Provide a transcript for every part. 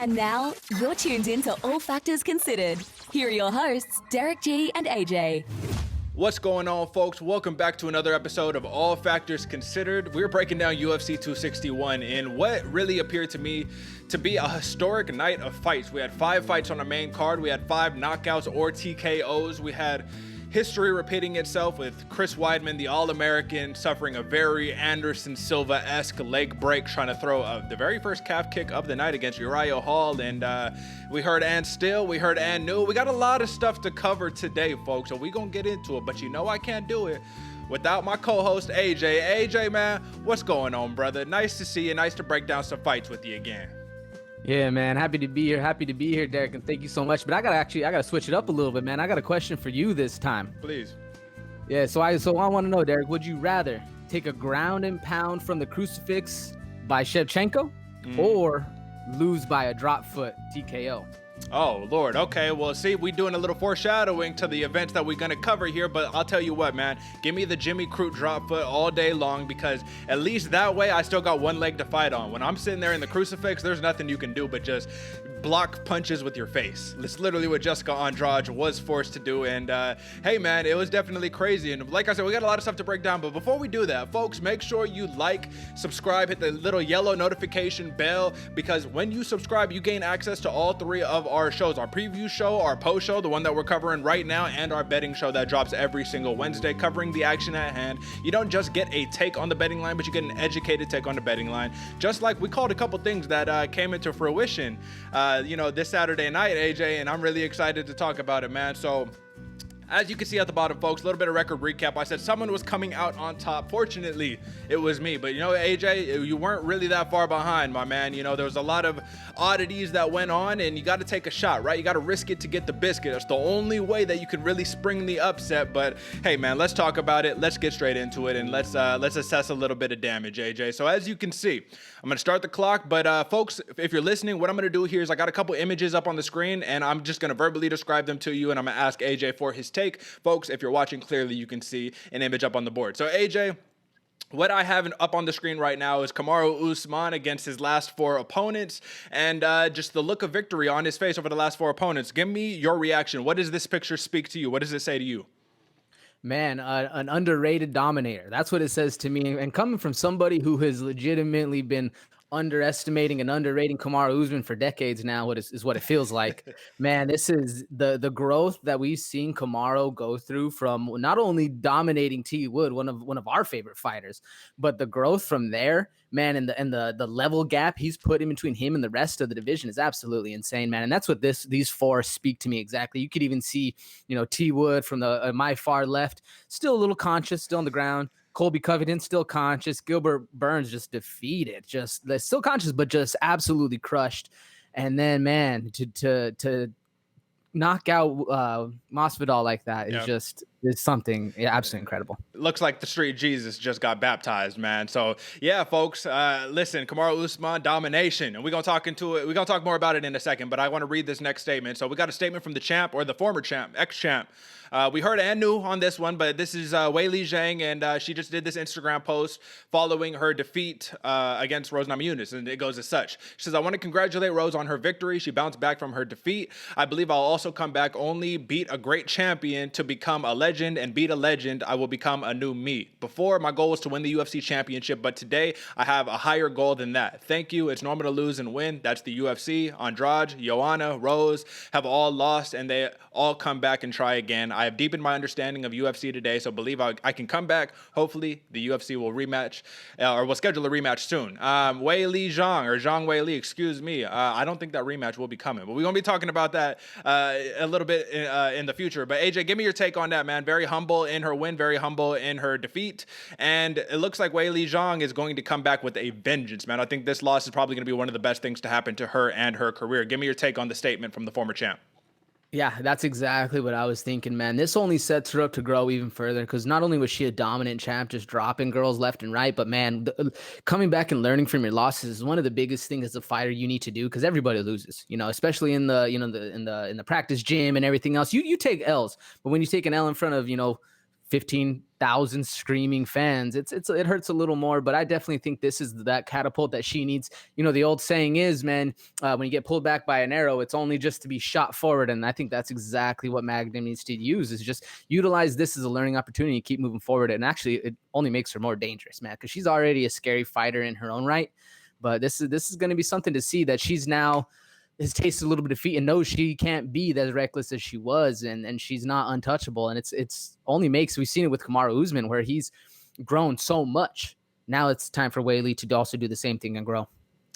And now, you're tuned in to All Factors Considered. Here are your hosts, Derick G and AJ. What's going on, folks? Welcome back to another episode of All Factors Considered. We're breaking down UFC 261 in what really appeared to me to be a historic night of fights. We had 5 fights on the main card. We had 5 knockouts or TKOs. We had history repeating itself with Chris Weidman, the All-American, suffering a very Anderson Silva-esque leg break, trying to throw the very first calf kick of the night against Uriah Hall. And we heard and still, we heard and new. We got a lot of stuff to cover today, folks, so we gonna get into it. But you know I can't do it without my co-host, AJ. AJ, man, what's going on, brother? Nice to see you. Nice to break down some fights with you again. Yeah, man. Happy to be here, Derick, and thank you so much. But I gotta switch it up a little bit, man. I got a question for you this time. Please. Yeah, so I want to know, Derick, would you rather take a ground and pound from the crucifix by Shevchenko or lose by a drop foot TKO? Oh, Lord. Okay, well, see, we doing a little foreshadowing to the events that we're going to cover here, but I'll tell you what, man. Give me the Jimmy Crute drop foot all day long, because at least that way I still got one leg to fight on. When I'm sitting there in the crucifix, there's nothing you can do but just block punches with your face. It's literally what Jessica Andrade was forced to do, and hey, man, it was definitely crazy. And like I said, we got a lot of stuff to break down, but before we do that, folks, make sure you like, subscribe, hit the little yellow notification bell, because when you subscribe, you gain access to all 3 of our shows: our preview show, our post show, the one that we're covering right now, and our betting show that drops every single Wednesday, covering the action at hand. You don't just get a take on the betting line, but you get an educated take on the betting line. Just like we called a couple things that came into fruition this Saturday night, AJ, and I'm really excited to talk about it, man. So as you can see at the bottom, folks, a little bit of record recap. I said someone was coming out on top. Fortunately, it was me. But, AJ, you weren't really that far behind, my man. There was a lot of oddities that went on, and you got to take a shot, right? You got to risk it to get the biscuit. That's the only way that you could really spring the upset. But, hey, man, let's talk about it. Let's get straight into it, and let's assess a little bit of damage, AJ. So as you can see, I'm going to start the clock. But, folks, if you're listening, what I'm going to do here is I got a couple images up on the screen, and I'm just going to verbally describe them to you, and I'm going to ask AJ for his take. Folks, if you're watching clearly, you can see an image up on the board. So AJ, what I have up on the screen right now is Kamaru Usman against his last 4 opponents, and just the look of victory on his face over the last 4 opponents. Give me your reaction. What does this picture speak to you? What does it say to you? Man, an underrated dominator. That's what it says to me. And coming from somebody who has legitimately been underestimating and underrating Kamaru Usman for decades now, is what it feels like. Man, this is the growth that we've seen Kamaru go through from not only dominating T. Wood, one of our favorite fighters, but the growth from there, man, and the level gap he's put in between him and the rest of the division is absolutely insane, man. And that's what these 4 speak to me exactly. You could even see, T. Wood from the my far left, still a little conscious, still on the ground. Colby Covington still conscious. Gilbert Burns just defeated, they're still conscious, but just absolutely crushed. And then, man, to knock out Masvidal like that is something absolutely incredible. Looks like the street Jesus just got baptized, man. So yeah, folks, listen, Kamaru Usman domination, and we're gonna talk more about it in a second. But I want to read this next statement. So we got a statement from the champ, or the former champ, ex-champ. We heard and knew on this one, but this is Weili Zhang, and she just did this Instagram post following her defeat against Rose Namajunas, and it goes as such. She says, "I want to congratulate Rose on her victory. She bounced back from her defeat. I believe I'll also come back, only beat a great champion to become a legend, and beat a legend, I will become a new me. Before, my goal was to win the UFC championship, but today I have a higher goal than that. Thank you. It's normal to lose and win. That's the UFC. Andrade, Joanna, Rose have all lost, and they all come back and try again. I have deepened my understanding of UFC today, so believe I can come back. Hopefully, the UFC will rematch, or will schedule a rematch soon." Weili Zhang, or Zhang Weili, excuse me. I don't think that rematch will be coming, but we're going to be talking about that a little bit in the future. But AJ, give me your take on that, man. Very humble in her win, very humble in her defeat, and it looks like Weili Zhang is going to come back with a vengeance, man. I think this loss is probably going to be one of the best things to happen to her and her career. Give me your take on the statement from the former champ. Yeah, that's exactly what I was thinking, man. This only sets her up to grow even further, because not only was she a dominant champ, just dropping girls left and right, but man, coming back and learning from your losses is one of the biggest things as a fighter you need to do, because everybody loses, especially in the practice gym and everything else. You take L's, but when you take an L in front of 15,000 screaming fans. It hurts a little more, but I definitely think this is that catapult that she needs. You know, the old saying is, man, when you get pulled back by an arrow, it's only just to be shot forward. And I think that's exactly what Magnum needs to use, is just utilize this as a learning opportunity, keep moving forward. And actually, it only makes her more dangerous, man, because she's already a scary fighter in her own right. But this is going to be something to see, that she's now has tasted a little bit of defeat and knows she can't be as reckless as she was, and she's not untouchable. And it's only makes, we've seen it with Kamaru Usman, where he's grown so much. Now it's time for Weili to also do the same thing and grow.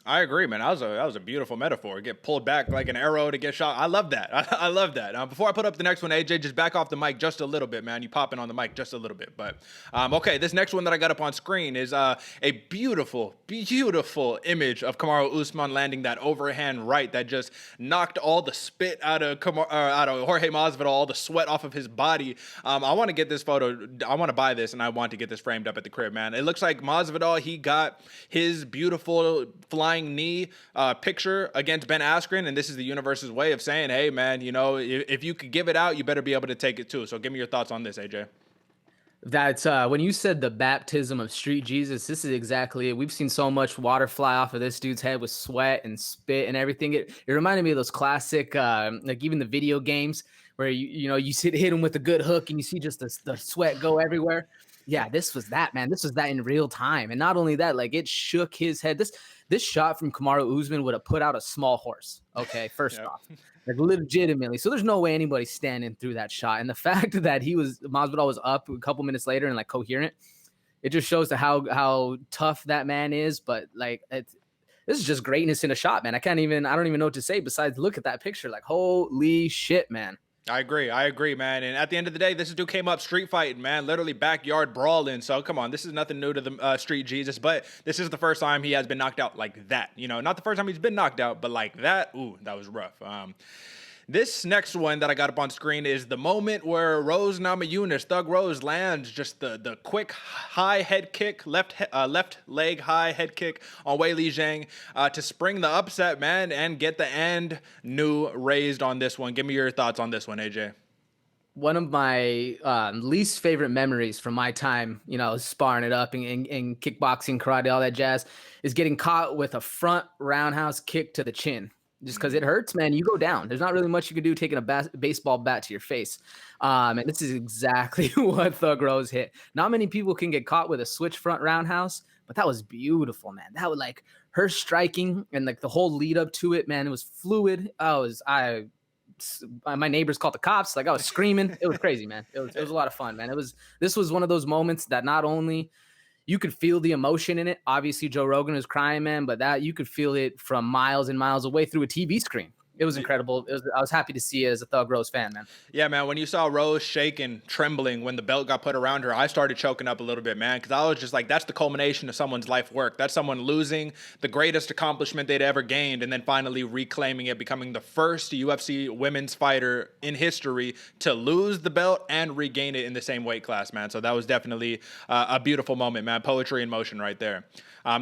I agree, man. That was a beautiful metaphor. Get pulled back like an arrow to get shot. I love that. I love that. Before I put up the next one, AJ, just back off the mic just a little bit, man. You popping on the mic just a little bit. But okay, this next one that I got up on screen is a beautiful, beautiful image of Kamaru Usman landing that overhand right that just knocked all the spit out of Jorge Masvidal, all the sweat off of his body. I want to get this photo. I want to buy this, and I want to get this framed up at the crib, man. It looks like Masvidal, he got his beautiful flying knee picture against Ben Askren, and this is the universe's way of saying, hey, man, you know, if you could give it out, you better be able to take it too. So give me your thoughts on this, AJ. That's when you said the baptism of street Jesus, this is exactly it. We've seen so much water fly off of this dude's head with sweat and spit and everything. It reminded me of those classic, like even the video games where you hit him with a good hook and you see just the sweat go everywhere. Yeah, this was that, man. This was that in real time. And not only that, like, it shook his head. This shot from Kamaru Usman would have put out a small horse. Okay, first off. Like, legitimately. So there's no way anybody's standing through that shot. And the fact that Masvidal was up a couple minutes later and like coherent, it just shows to how tough that man is. But like, this is just greatness in a shot, man. I don't even know what to say besides look at that picture. Like, holy shit, man. I agree, man. And at the end of the day, this dude came up street fighting, man, literally backyard brawling. So come on, this is nothing new to the street Jesus, but this is the first time he has been knocked out like that. You know, not the first time he's been knocked out, but like that. Ooh, that was rough. This next one that I got up on screen is the moment where Rose Namajunas, Thug Rose, lands just the quick high head kick, left leg high head kick on Weili Zhang to spring the upset, man, and get the and new raised on this one. Give me your thoughts on this one, AJ. One of my least favorite memories from my time, sparring it up in kickboxing, karate, all that jazz, is getting caught with a front roundhouse kick to the chin. Just because it hurts, man, you go down. There's not really much you can do taking a baseball bat to your face. And this is exactly what Thug Rose hit. Not many people can get caught with a switch front roundhouse, but that was beautiful, man. That was like her striking and like the whole lead up to it, man. It was fluid. My neighbors called the cops. Like, I was screaming. It was crazy, man. It was a lot of fun, man. This was one of those moments that not only you could feel the emotion in it. Obviously, Joe Rogan was crying, man, but that you could feel it from miles and miles away through a TV screen. It was incredible. I was happy to see it as a Thug Rose fan, man. Yeah, man. When you saw Rose shaking, trembling when the belt got put around her, I started choking up a little bit, man, because I was just like, that's the culmination of someone's life work. That's someone losing the greatest accomplishment they'd ever gained and then finally reclaiming it, becoming the first UFC women's fighter in history to lose the belt and regain it in the same weight class, man. So that was definitely a beautiful moment, man. Poetry in motion right there.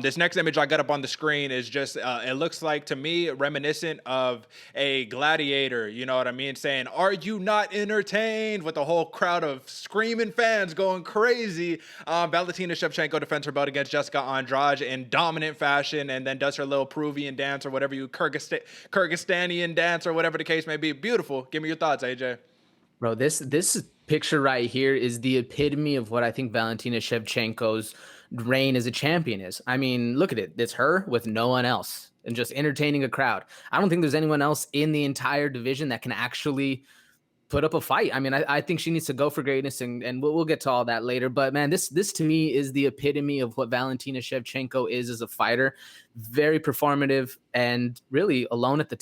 This next image I got up on the screen is just, it looks like to me reminiscent of a gladiator, you know what I mean? Saying, are you not entertained? With the whole crowd of screaming fans going crazy. Valentina Shevchenko defends her belt against Jessica Andrade in dominant fashion and then does her little Peruvian dance or whatever Kyrgyzstanian dance or whatever the case may be. Beautiful. Give me your thoughts, AJ. Bro, this picture right here is the epitome of what I think Valentina Shevchenko's reign as a champion is. I mean, look at it. It's her with no one else and just entertaining a crowd. I don't think there's anyone else in the entire division that can actually put up a fight. I mean, I think she needs to go for greatness, and we'll get to all that later. But man, this to me is the epitome of what Valentina Shevchenko is as a fighter. Very performative and really alone at the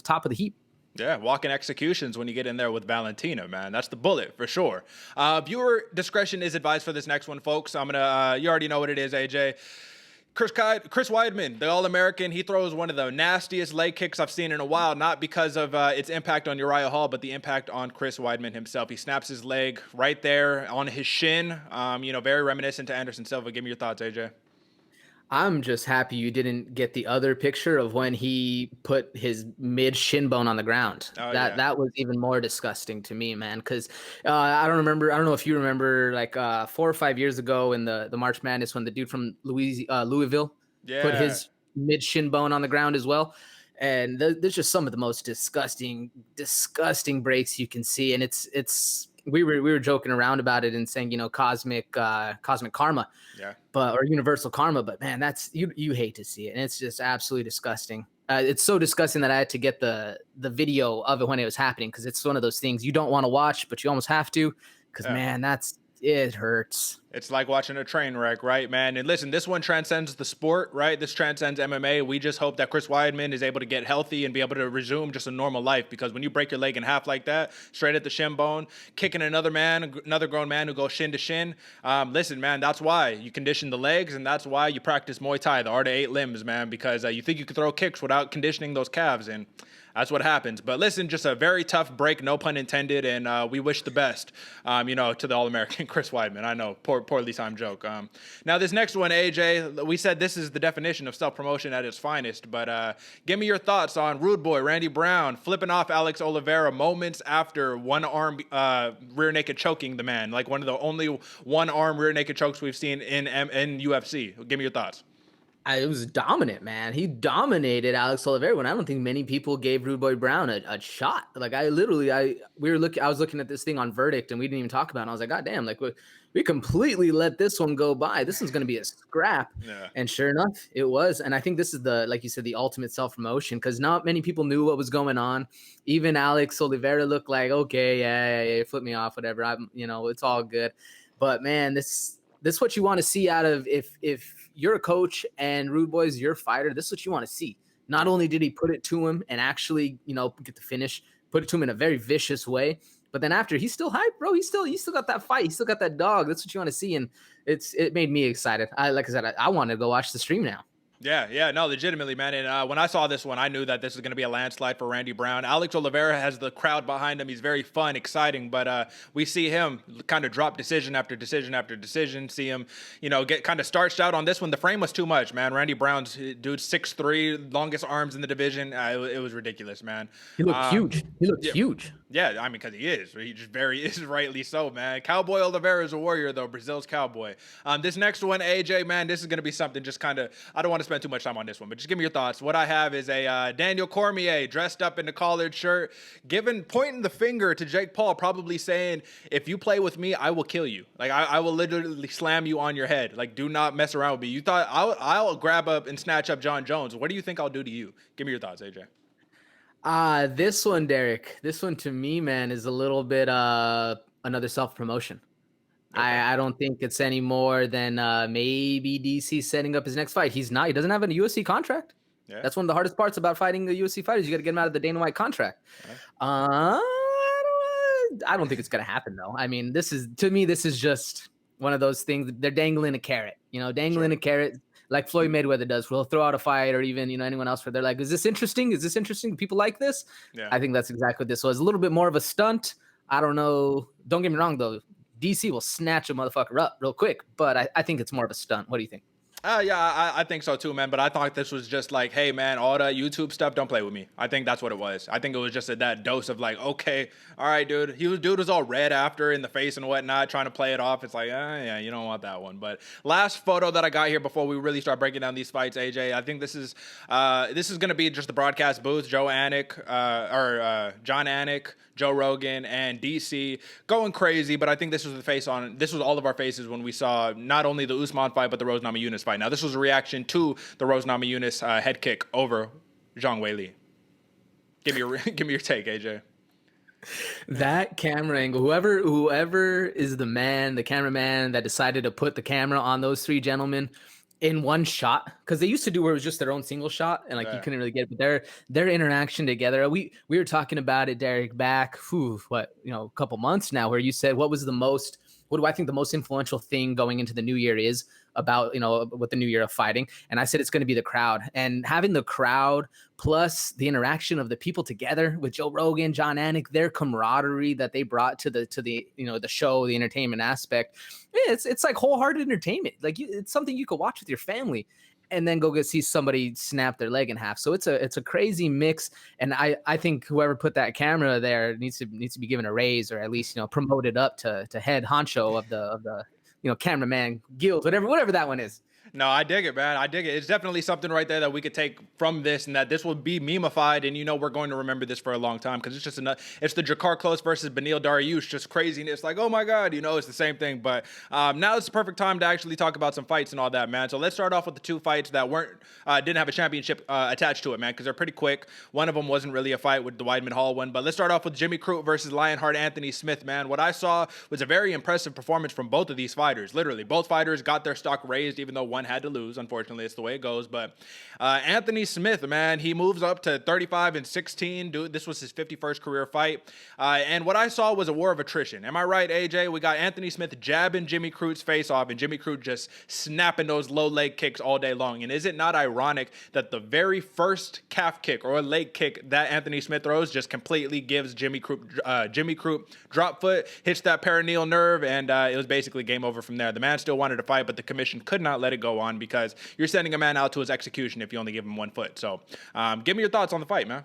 top of the heap. Yeah, walking executions when you get in there with Valentina, man. That's the bullet for sure. Viewer discretion is advised for this next one, folks. I'm gonna. You already know what it is, AJ. Chris Weidman, the All-American, he throws one of the nastiest leg kicks I've seen in a while, not because of its impact on Uriah Hall, but the impact on Chris Weidman himself. He snaps his leg right there on his shin. Very reminiscent to Anderson Silva. Give me your thoughts, AJ. I'm just happy you didn't get the other picture of when he put his mid shin bone on the ground. Oh That yeah. that was even more disgusting to me, man. Because I don't remember. I don't know if you remember, like 4 or 5 years ago in the March Madness when the dude from Louisville put Yeah. his mid shin bone on the ground as well. And there's just some of the most disgusting breaks you can see, and it's we were joking around about it and saying, cosmic karma, Yeah. but or universal karma. But man, that's you hate to see it, and it's just absolutely disgusting. It's so disgusting that I had to get the video of it when it was happening, because it's one of those things you don't want to watch, but you almost have to, because Yeah. man, it hurts. It's like watching a train wreck, right, man? And listen, this one transcends the sport, right? This transcends MMA. We just hope that Chris Weidman is able to get healthy and be able to resume just a normal life, because when you break your leg in half like that, straight at the shin bone, kicking another grown man who goes shin to shin, listen, man, that's why you condition the legs, and that's why you practice Muay Thai, the art of 8 limbs, man, because you think you can throw kicks without conditioning those calves, and that's what happens. But listen, just a very tough break, no pun intended, and we wish the best, to the All-American Chris Weidman. I know, poorly timed joke. Now, this next one, AJ, we said this is the definition of self-promotion at its finest, but give me your thoughts on Rude Boy Randy Brown flipping off Alex Oliveira moments after one-arm rear naked choking the man, like one of the only one-arm rear naked chokes we've seen in UFC. Give me your thoughts. It was dominant, man. He dominated Alex Oliveira when I don't think many people gave Rude Boy Brown a shot. Like I was looking at this thing on Verdict and we didn't even talk about it. And I was like, God damn, like we completely let this one go by. This one's going to be a scrap. Yeah. And sure enough, it was. And I think this is like you said, the ultimate self-promotion, because not many people knew what was going on. Even Alex Oliveira looked like, okay, yeah, flip me off, whatever. It's all good. But man, this is what you want to see out of if you're a coach and Rude Boy's your fighter. This is what you want to see. Not only did he put it to him and actually, get the finish, put it to him in a very vicious way, but then after, he's still hyped, bro. You still got that fight. He still got that dog. That's what you want to see, and it made me excited. Like I said, I want to go watch the stream now. Yeah, no, legitimately, man. And when I saw this one, I knew that this was going to be a landslide for Randy Brown. Alex Oliveira has the crowd behind him. He's very fun, exciting, but we see him kind of drop decision after decision after decision. See him, get kind of starched out on this one. The frame was too much, man. Randy Brown's dude, 6'3", longest arms in the division. It was ridiculous, man. He looked huge. He looked huge. Yeah, I mean, because he is. He just is rightly so, man. Cowboy Oliveira is a warrior, though. Brazil's cowboy. This next one, AJ, man, this is going to be something just kind of, I don't want to spend too much time on this one, but just give me your thoughts. What I have is a Daniel Cormier dressed up in the collared shirt, pointing the finger to Jake Paul, probably saying, if you play with me, I will kill you. Like, I will literally slam you on your head. Like, do not mess around with me. You thought I'll grab up and snatch up John Jones. What do you think I'll do to you? Give me your thoughts, AJ. This one, Derek, to me, man, is a little bit another self-promotion. Okay. I don't think it's any more than maybe DC setting up his next fight. He doesn't have a UFC contract. Yeah. That's one of the hardest parts about fighting the UFC fighters. You got to get him out of the Dana White contract. Yeah. I don't think it's going to happen, though. I mean, to me, this is just one of those things. They're dangling a carrot, a carrot. Like Floyd Mayweather does, we'll throw out a fight, or even anyone else where they're like, is this interesting? Is this interesting? People like this? Yeah. I think that's exactly what this was. A little bit more of a stunt. I don't know. Don't get me wrong, though. DC will snatch a motherfucker up real quick, but I think it's more of a stunt. What do you think? Yeah, I think so too, man. But I thought this was just like, hey, man, all the YouTube stuff, don't play with me. I think that's what it was. I think it was just that dose of like, okay, all right, dude. Dude was all red after in the face and whatnot, trying to play it off. It's like, yeah, you don't want that one. But last photo that I got here before we really start breaking down these fights, AJ, I think this is gonna be just the broadcast booth. John Anik, Joe Rogan, and DC going crazy. But I think this was all of our faces when we saw not only the Usman fight, but the Rose Namajunas fight. Now, this was a reaction to the Rose Namajunas head kick over Zhang Weili. Give me your take, AJ. That camera angle, whoever is the cameraman that decided to put the camera on those three gentlemen in one shot, because they used to do where it was just their own single shot and you couldn't really get it, but their interaction together. We were talking about it, Derek, back a couple months now, where you said, what do I think the most influential thing going into the new year is about, with the new year of fighting? And I said, it's going to be the crowd, and having the crowd plus the interaction of the people together with Joe Rogan, John Anik, their camaraderie that they brought to the the show, the entertainment aspect. It's like wholehearted entertainment. Like it's something you could watch with your family. and then go see somebody snap their leg in half. So it's a crazy mix. And I think whoever put that camera there needs to be given a raise, or at least, promoted up to head honcho of the cameraman guild, whatever that one is. No, I dig it, man. I dig it. It's definitely something right there that we could take from this, and that this will be memeified, and we're going to remember this for a long time, because it's just it's the Jakar Close versus Beneil Dariush, just craziness. Like, oh my God, it's the same thing. But now it's the perfect time to actually talk about some fights and all that, man. So let's start off with the two fights that didn't have a championship attached to it, man, because they're pretty quick. One of them wasn't really a fight with the Weidman Hall one, but let's start off with Jimmy Crute versus Lionheart Anthony Smith, man. What I saw was a very impressive performance from both of these fighters. Literally, both fighters got their stock raised, even though one had to lose. Unfortunately, it's the way it goes. But Anthony Smith, man, he moves up to 35-16. Dude, this was his 51st career fight. And what I saw was a war of attrition. Am I right, AJ? We got Anthony Smith jabbing Jimmy Crute's face off, and Jimmy Crute just snapping those low leg kicks all day long. And is it not ironic that the very first calf kick or leg kick that Anthony Smith throws just completely gives Jimmy Crute drop foot, hits that perineal nerve, and it was basically game over from there. The man still wanted to fight, but the commission could not let it go on, because you're sending a man out to his execution if you only give him 1 foot. So give me your thoughts on the fight, man.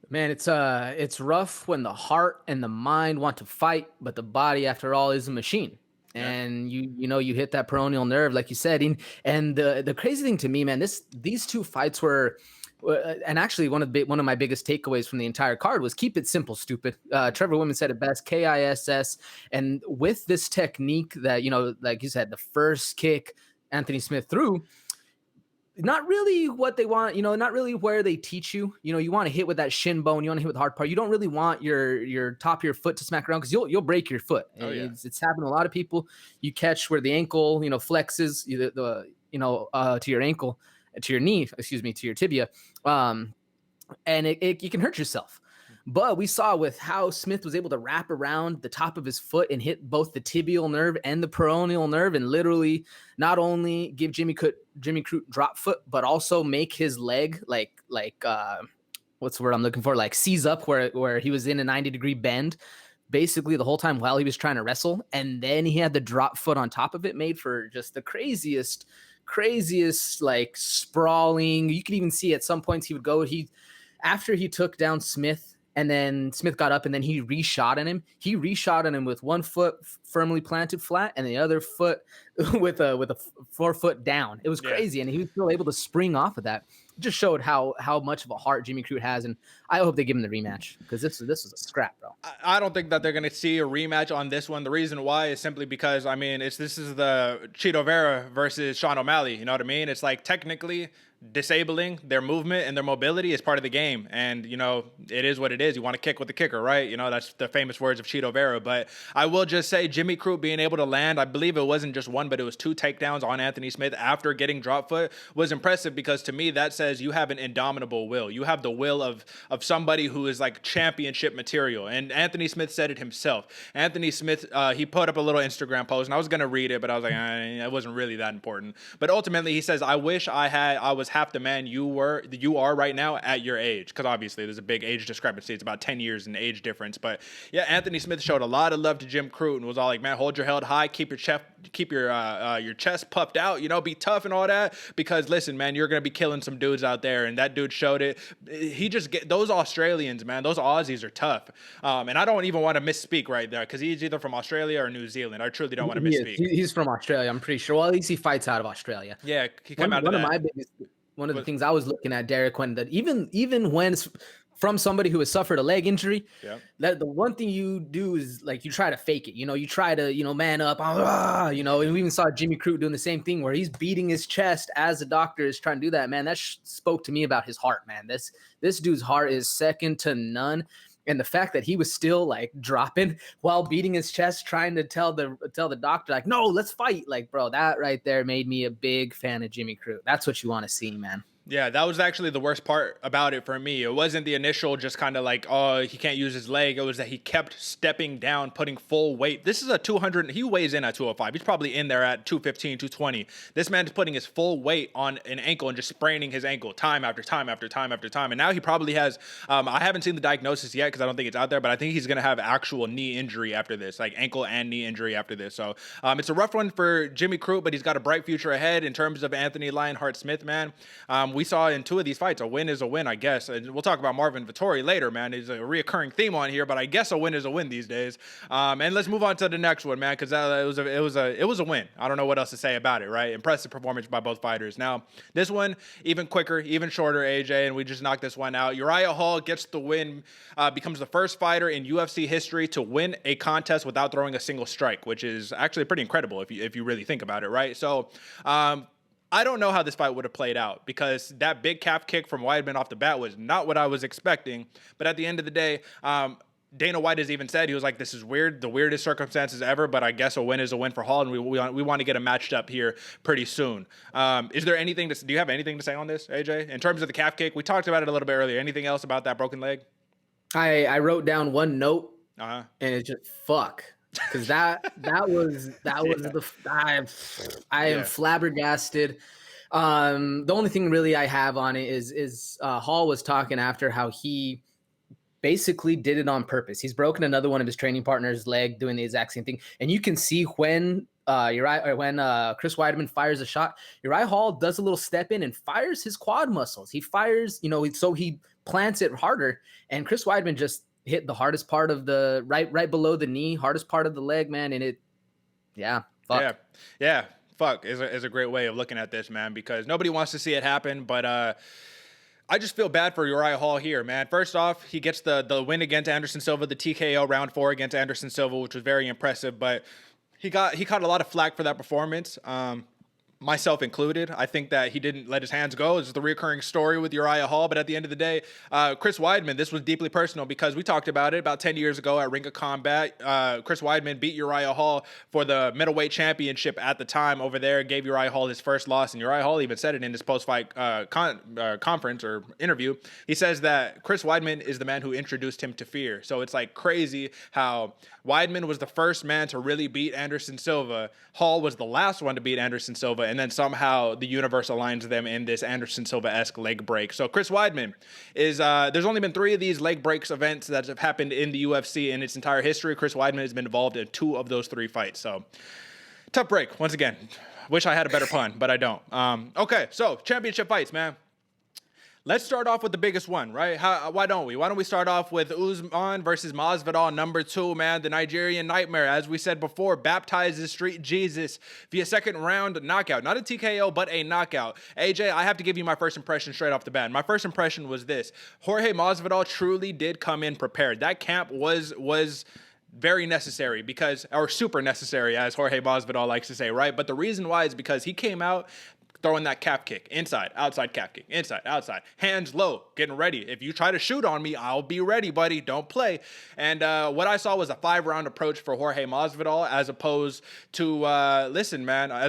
Man, it's rough when the heart and the mind want to fight, but the body, after all, is a machine. Yeah. And you hit that peroneal nerve, like you said. And the crazy thing to me, man, these two fights were, and actually one of my biggest takeaways from the entire card was keep it simple, stupid. Trevor Whitman said it best, KISS. And with this technique that, like you said, the first kick Anthony Smith threw, not really what they want, not really where they teach you. You want to hit with that shin bone, you want to hit with the hard part. You don't really want your top of your foot to smack around, because you'll break your foot. Oh, yeah. It's happened to a lot of people. You catch where the ankle, flexes to your ankle, to your knee, to your tibia, and you can hurt yourself. But we saw with how Smith was able to wrap around the top of his foot and hit both the tibial nerve and the peroneal nerve, and literally not only give Jimmy Crute drop foot, but also make his leg like what's the word I'm looking for? Like seize up, where he was in a 90-degree bend basically the whole time while he was trying to wrestle. And then he had the drop foot on top of it, made for just the craziest like sprawling. You could even see at some points after he took down Smith, and then Smith got up, and then he reshot on him. He reshot on him with 1 foot firmly planted flat, and the other foot with a 4 foot down. It was crazy, and he was still able to spring off of that. It just showed how much of a heart Jimmy Crute has, and I hope they give him the rematch, because this was a scrap, bro. I don't think that they're going to see a rematch on this one. The reason why is simply because, this is the Chito Vera versus Sean O'Malley. You know what I mean? It's like technically disabling their movement and their mobility is part of the game, and it is what it is. You want to kick with the kicker, right? That's the famous words of Chito Vera. But I will just say, Jimmy Crute being able to land, I believe it wasn't just one, but it was 2 takedowns on Anthony Smith after getting drop foot, was impressive, because to me that says you have an indomitable will. You have the will of somebody who is like championship material. And Anthony Smith said it himself. Anthony Smith, he put up a little Instagram post, and I was going to read it, but I was like, it wasn't really that important. But ultimately he says, I wish I was half the man you are right now at your age, because obviously there's a big age discrepancy. It's about 10 years in age difference. But yeah, Anthony Smith showed a lot of love to Jim Crute and was all like, man, hold your head high, keep your chest puffed out, be tough and all that, because listen, man, you're gonna be killing some dudes out there. And that dude showed it. He just those Australians, man, those Aussies are tough. And I don't even want to misspeak right there, because he's either from Australia or New Zealand. I truly don't want to misspeak. He's from Australia, I'm pretty sure. Well, at least he fights out of Australia. Yeah, he came out of that. One of the things I was looking at, Derek, when that even when it's from somebody who has suffered a leg injury, that the one thing you do is like you try to fake it. You try to man up. And we even saw Jimmy Crute doing the same thing, where he's beating his chest as the doctor is trying to do that. Man, that spoke to me about his heart, man. This dude's heart is second to none. And the fact that he was still like dropping while beating his chest, trying to tell the doctor, like, no, let's fight. Like, bro, that right there made me a big fan of Jimmy Crute. That's what you want to see, man. Yeah, that was actually the worst part about it for me. It wasn't the initial just kind of like, oh, he can't use his leg. It was that he kept stepping down, putting full weight. This is a 200. He weighs in at 205. He's probably in there at 215, 220. This man is putting his full weight on an ankle and just spraining his ankle time after time after time after time. And now he probably has, I haven't seen the diagnosis yet because I don't think it's out there, but I think he's going to have actual knee injury after this, like ankle and knee injury after this. So it's a rough one for Jimmy Crute, but he's got a bright future ahead in terms of Anthony Lionheart Smith, man. We saw in 2 of these fights, a win is a win, I guess. And we'll talk about Marvin Vettori later, man. It's a reoccurring theme on here, but I guess a win is a win these days. And let's move on to the next one, man, because it was a win. I don't know what else to say about it, right? Impressive performance by both fighters. Now, this one, even quicker, even shorter, AJ, and we just knocked this one out. Uriah Hall gets the win, becomes the first fighter in UFC history to win a contest without throwing a single strike, which is actually pretty incredible if you really think about it, right? So, I don't know how this fight would have played out because that big calf kick from Weidman off the bat was not what I was expecting. But at the end of the day, Dana White has even said, he was like, this is weird, the weirdest circumstances ever, but I guess a win is a win for Hall, and we want to get him matched up here pretty soon. Is there anything do you have anything to say on this, AJ? In terms of the calf kick, we talked about it a little bit earlier. Anything else about that broken leg? I wrote down one note, and it's just fuck. Because I am flabbergasted. The only thing really I have on it is Hall was talking after how he basically did it on purpose. He's broken another one of his training partner's leg doing the exact same thing, and you can see when Chris Weidman fires a shot, Uriah Hall does a little step in and fires his quad muscles. He fires, so he plants it harder, and Chris Weidman just hit the hardest part of the right below the knee, hardest part of the leg, man. And fuck. Yeah. Fuck is a great way of looking at this, man, because nobody wants to see it happen. But I just feel bad for Uriah Hall here, man. First off, he gets the win against Anderson Silva, the TKO round 4 against Anderson Silva, which was very impressive. But he caught a lot of flack for that performance. Myself included. I think that he didn't let his hands go. It's the recurring story with Uriah Hall. But at the end of the day, Chris Weidman, this was deeply personal because we talked about it about 10 years ago at Ring of Combat. Chris Weidman beat Uriah Hall for the middleweight championship at the time over there, gave Uriah Hall his first loss. And Uriah Hall even said it in his post-fight conference or interview. He says that Chris Weidman is the man who introduced him to fear. So it's like crazy how Weidman was the first man to really beat Anderson Silva. Hall was the last one to beat Anderson Silva. And then somehow the universe aligns them in this Anderson Silva-esque leg break. So Chris Weidman is, there's only been 3 of these leg breaks events that have happened in the UFC in its entire history. Chris Weidman has been involved in 2 of those 3 fights. So tough break. Once again, wish I had a better pun, but I don't. Okay, so championship fights, man. Let's start off with the biggest one, right? Why don't we? Why don't we start off with Usman versus Masvidal, number 2, man, the Nigerian Nightmare. As we said before, Baptizes Street Jesus via second round knockout. Not a TKO, but a knockout. AJ, I have to give you my first impression straight off the bat. My first impression was this. Jorge Masvidal truly did come in prepared. That camp was very necessary or super necessary, as Jorge Masvidal likes to say, right? But the reason why is because he came out throwing that calf kick, inside, outside calf kick, inside, outside, hands low, getting ready. If you try to shoot on me, I'll be ready, buddy. Don't play. And what I saw was a 5-round approach for Jorge Masvidal, as opposed to, as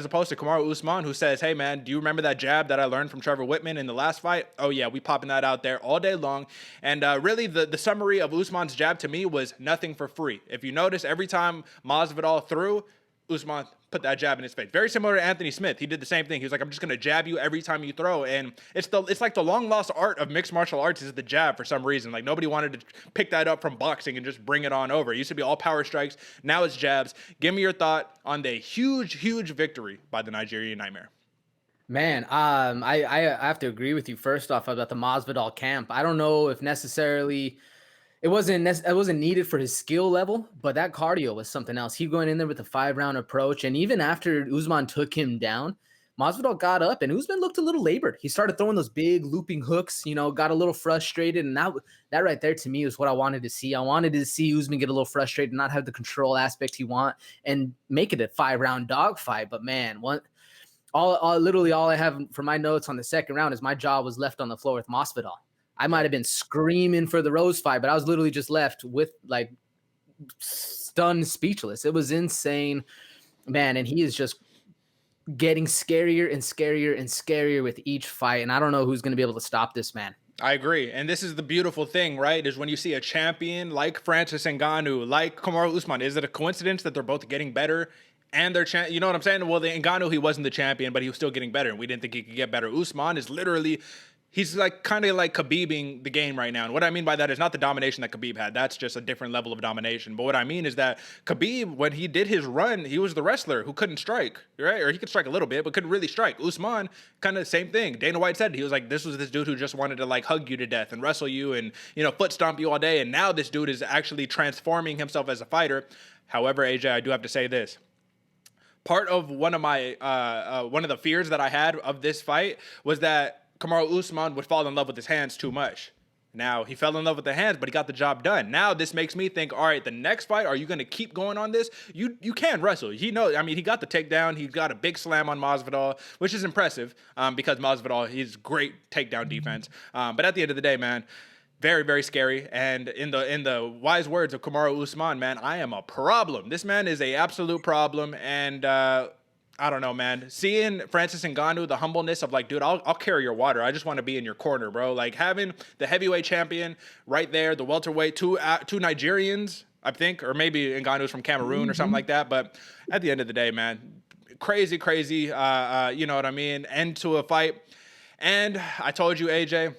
opposed to Kamaru Usman, who says, hey, man, do you remember that jab that I learned from Trevor Whitman in the last fight? Oh, yeah, we popping that out there all day long. And really, the summary of Usman's jab to me was nothing for free. If you notice, every time Masvidal threw, Usman put that jab in his face. Very similar to Anthony Smith. He did the same thing. He was like, I'm just going to jab you every time you throw. And it's like the long lost art of mixed martial arts is the jab for some reason. Like nobody wanted to pick that up from boxing and just bring it on over. It used to be all power strikes. Now it's jabs. Give me your thought on the huge victory by the Nigerian Nightmare. Man, I have to agree with you first off about the Masvidal camp. I don't know if necessarily it wasn't needed for his skill level, but that cardio was something else. He going in there with a 5-round approach, and even after Usman took him down, Masvidal got up, and Usman looked a little labored. He started throwing those big looping hooks, got a little frustrated, and that right there to me was what I wanted to see. I wanted to see Usman get a little frustrated, not have the control aspect he want, and make it a 5-round dogfight. But man, literally all I have for my notes on the second round is my jaw was left on the floor with Masvidal. I might have been screaming for the Rose fight, but I was literally just left with like stunned, speechless. It was insane, man. And he is just getting scarier and scarier and scarier with each fight. And I don't know who's going to be able to stop this man. I agree. And this is the beautiful thing, right? Is when you see a champion like Francis Ngannou, like Kamaru Usman, is it a coincidence that they're both getting better and they're, you know what I'm saying? Well, the Ngannou, he wasn't the champion, but he was still getting better. And we didn't think he could get better. Usman is literally, he's like kind of like Khabibing the game right now. And what I mean by that is not the domination that Khabib had. That's just a different level of domination. But what I mean is that Khabib, when he did his run, he was the wrestler who couldn't strike, right? Or he could strike a little bit, but couldn't really strike. Usman, kind of the same thing. Dana White said, he was like, this was this dude who just wanted to like hug you to death and wrestle you and, you know, foot stomp you all day. And now this dude is actually transforming himself as a fighter. However, AJ, I do have to say this. Part of one of the fears that I had of this fight was that Kamaru Usman would fall in love with his hands too much. Now, he fell in love with the hands, but he got the job done. Now, this makes me think, all right, the next fight, are you going to keep going on this? You can wrestle. He knows. I mean, he got the takedown. He got a big slam on Masvidal, which is impressive because Masvidal, he's great takedown defense. But at the end of the day, man, very, very scary. And in the wise words of Kamaru Usman, man, I am a problem. This man is a absolute problem. And I don't know, man. Seeing Francis Ngannou, the humbleness of like, dude, I'll carry your water. I just want to be in your corner, bro. Like having the heavyweight champion right there, the welterweight, two Nigerians, I think, or maybe Ngannou's from Cameroon or something like that. But at the end of the day, man, crazy, you know what I mean? End to a fight. And I told you, AJ,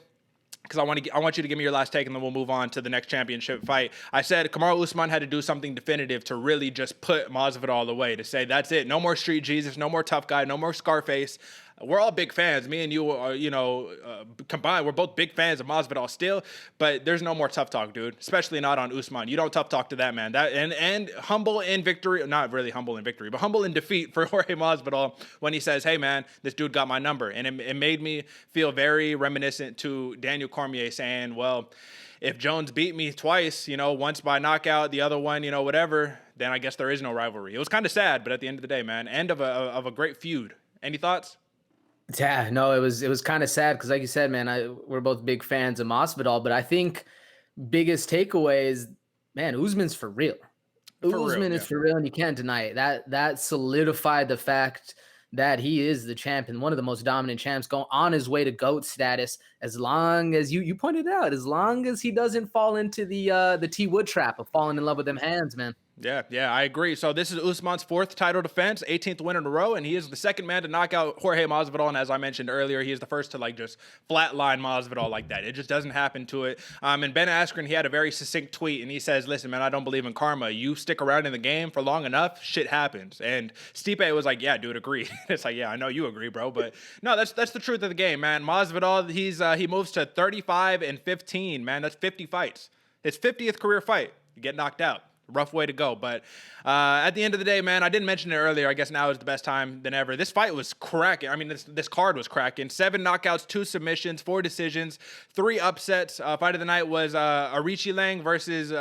because I want you to give me your last take, and then we'll move on to the next championship fight. I said Kamaru Usman had to do something definitive to really just put Masvidal away, to say that's it. No more Street Jesus, no more tough guy, no more Scarface. We're all big fans. Me and you are, combined, we're both big fans of Masvidal still, but there's no more tough talk, dude, especially not on Usman. You don't tough talk to that man. That and humble in victory, not really humble in victory, but humble in defeat for Jorge Masvidal when he says, hey, man, this dude got my number. And it made me feel very reminiscent to Daniel Cormier saying, well, if Jones beat me twice, once by knockout, the other one, whatever, then I guess there is no rivalry. It was kind of sad, but at the end of the day, man, end of a great feud. Any thoughts? Yeah, no, it was kind of sad because, like you said, man, we're both big fans of Masvidal, but I think biggest takeaway is, man, Usman's for real. Usman is for real, and you can't deny it. That solidified the fact that he is the champion, one of the most dominant champs, going on his way to GOAT status. As long as you pointed out, as long as he doesn't fall into the T Wood trap of falling in love with them hands, man. Yeah, I agree. So this is Usman's 4th title defense, 18th win in a row, and he is the second man to knock out Jorge Masvidal. And as I mentioned earlier, he is the first to just flatline Masvidal like that. It just doesn't happen to it. And Ben Askren, he had a very succinct tweet, and he says, "Listen, man, I don't believe in karma. You stick around in the game for long enough, shit happens." And Stipe was like, "Yeah, dude, agree." It's like, yeah, I know you agree, bro, but no, that's the truth of the game, man. Masvidal, he moves to 35-15, man. That's 50 fights. His 50th career fight. You get knocked out. Rough way to go. But at the end of the day, man, I didn't mention it earlier. I guess now is the best time than ever. This fight was cracking. I mean, this card was cracking. 7 knockouts, 2 submissions, 4 decisions, 3 upsets. Fight of the night was Aoriqileng versus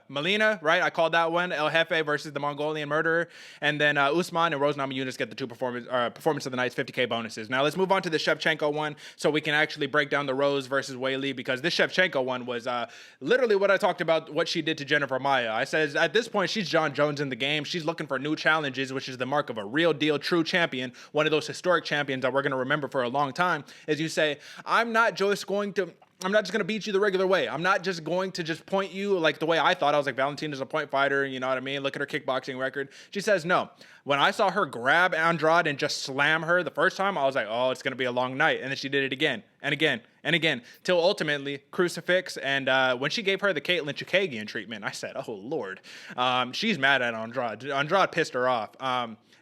Molina, right? I called that one. El Jefe versus the Mongolian Murderer. And then Usman and Rose Namajunas get the 2 performance of the night's 50K bonuses. Now let's move on to the Shevchenko one so we can actually break down the Rose versus Weili, because this Shevchenko one was literally what I talked about, what she did to Jennifer Maia. I said, at this point, she's John Jones in the game. She's looking for new challenges, which is the mark of a real deal, true champion, one of those historic champions that we're going to remember for a long time. As you say, I'm not just going to beat you the regular way. I'm not just going to just point you like the way I thought. I was like, Valentina's a point fighter, you know what I mean? Look at her kickboxing record. She says, no. When I saw her grab Andrade and just slam her the first time, I was like, oh, it's going to be a long night. And then she did it again and again and again, till ultimately crucifix. And when she gave her the Caitlin Chukagian treatment, I said, oh, Lord. She's mad at Andrade. Andrade pissed her off.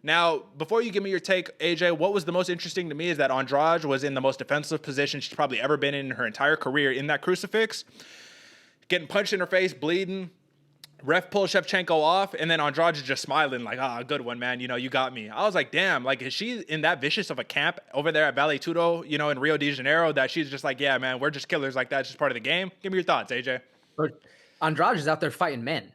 Now, before you give me your take, AJ, what was the most interesting to me is that Andrade was in the most defensive position she's probably ever been in her entire career in that crucifix, getting punched in her face, bleeding. Ref pulls Shevchenko off, and then Andrade is just smiling like, good one, man. You got me. I was like, damn, like, is she in that vicious of a camp over there at Vale Tudo, in Rio de Janeiro, that she's just like, yeah, man, we're just killers like that. It's just part of the game. Give me your thoughts, AJ. Andrade is out there fighting men.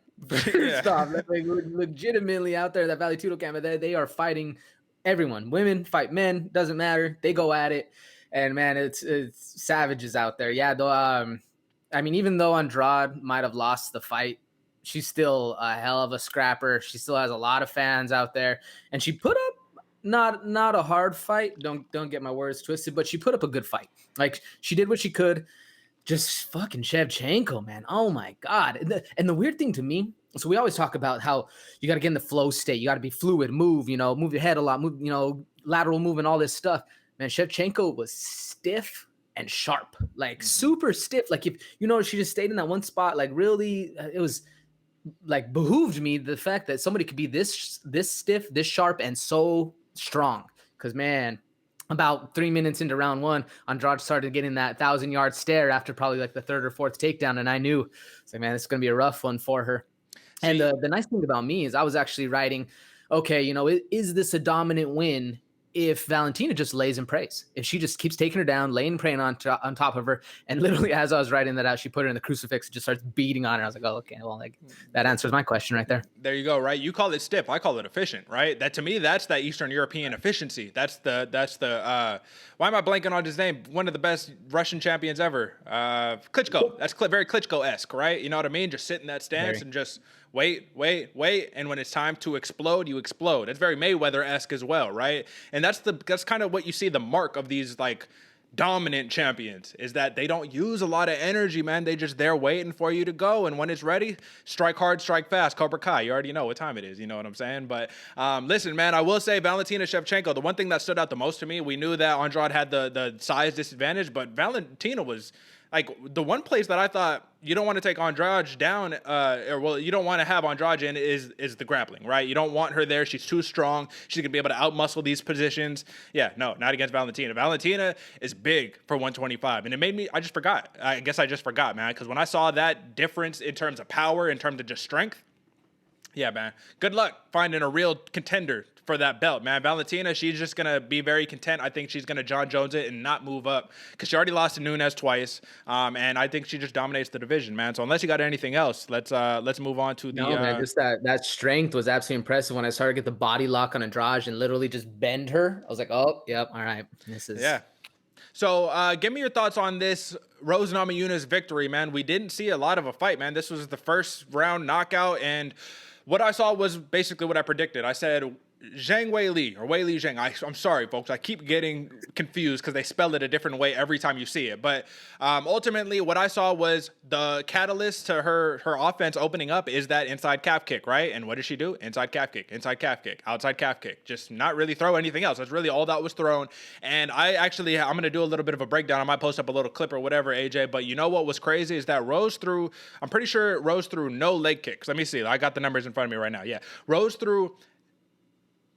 Stop. Like, legitimately out there, that Vale Tudo camp, they are fighting everyone. Women fight men, doesn't matter. They go at it. And, man, it's savages out there. Yeah, though, I mean, even though Andrade might have lost the fight, she's still a hell of a scrapper. She still has a lot of fans out there. And she put up not a hard fight. Don't get my words twisted, but she put up a good fight. Like, she did what she could. Just fucking Shevchenko, man. Oh my God. And the weird thing to me, so we always talk about how you got to get in the flow state. You got to be fluid, move your head a lot, move, lateral move and all this stuff. Man, Shevchenko was stiff and sharp, like super stiff. Like, if she just stayed in that one spot, like really, it was like behooved me the fact that somebody could be this stiff, this sharp, and so strong. Because, man, about 3 minutes into round one, Andrade started getting that 1,000-yard stare after probably like the third or fourth takedown, and I knew, man, it's going to be a rough one for her. And the nice thing about me is I was actually writing, okay, is this a dominant win if Valentina just lays and prays? If she just keeps taking her down, laying and praying on top of her, and literally as I was writing that out, she put her in the crucifix and just starts beating on her. I was like, oh, okay, well, like that answers my question right there. There you go, right? You call it stiff, I call it efficient, right? That, to me, that's that Eastern European efficiency. That's the why am I blanking on his name? One of the best Russian champions ever, Klitschko. That's very Klitschko-esque, right? You know what I mean? Just sit in that stance and just wait, and when it's time to explode, you explode. That's very Mayweather-esque as well, right? And that's kind of what you see the mark of these like dominant champions, is that they don't use a lot of energy, man. They just there waiting for you to go, and when it's ready, strike hard, strike fast. Cobra Kai, you already know what time it is, you know what I'm saying? But listen, man, I will say Valentina Shevchenko, the one thing that stood out the most to me, we knew that Andrade had the size disadvantage, but Valentina was like the one place that I thought you don't want to take Andrade down, you don't want to have Andrade in is the grappling, right? You don't want her there. She's too strong. She's going to be able to outmuscle these positions. Yeah, no, not against Valentina. Valentina is big for 125, and it made me, I guess I just forgot, man, because when I saw that difference in terms of power, in terms of just strength, yeah, man, good luck finding a real contender for that belt, man. Valentina, she's just gonna be very content. I think she's gonna John Jones it and not move up, because she already lost to Nunes twice, and I think she just dominates the division, man. So unless you got anything else, let's move on to the. No, man, just that strength was absolutely impressive. When I started to get the body lock on Andrade and literally just bend her, I was like, oh, yep, all right, this is So give me your thoughts on this Rose Namajunas victory, man. We didn't see a lot of a fight, man. This was the first round knockout, and what I saw was basically what I predicted. I said Zhang Weili or Weili Zhang. I'm sorry, folks. I keep getting confused because they spell it a different way every time you see it. But ultimately, what I saw was the catalyst to her offense opening up is that inside calf kick, right? And what did she do? Inside calf kick, outside calf kick. Just not really throw anything else. That's really all that was thrown. And I'm going to do a little bit of a breakdown. I might post up a little clip or whatever, AJ. But you know what was crazy is that I'm pretty sure Rose threw no leg kicks. Let me see. I got the numbers in front of me right now. Yeah. Rose threw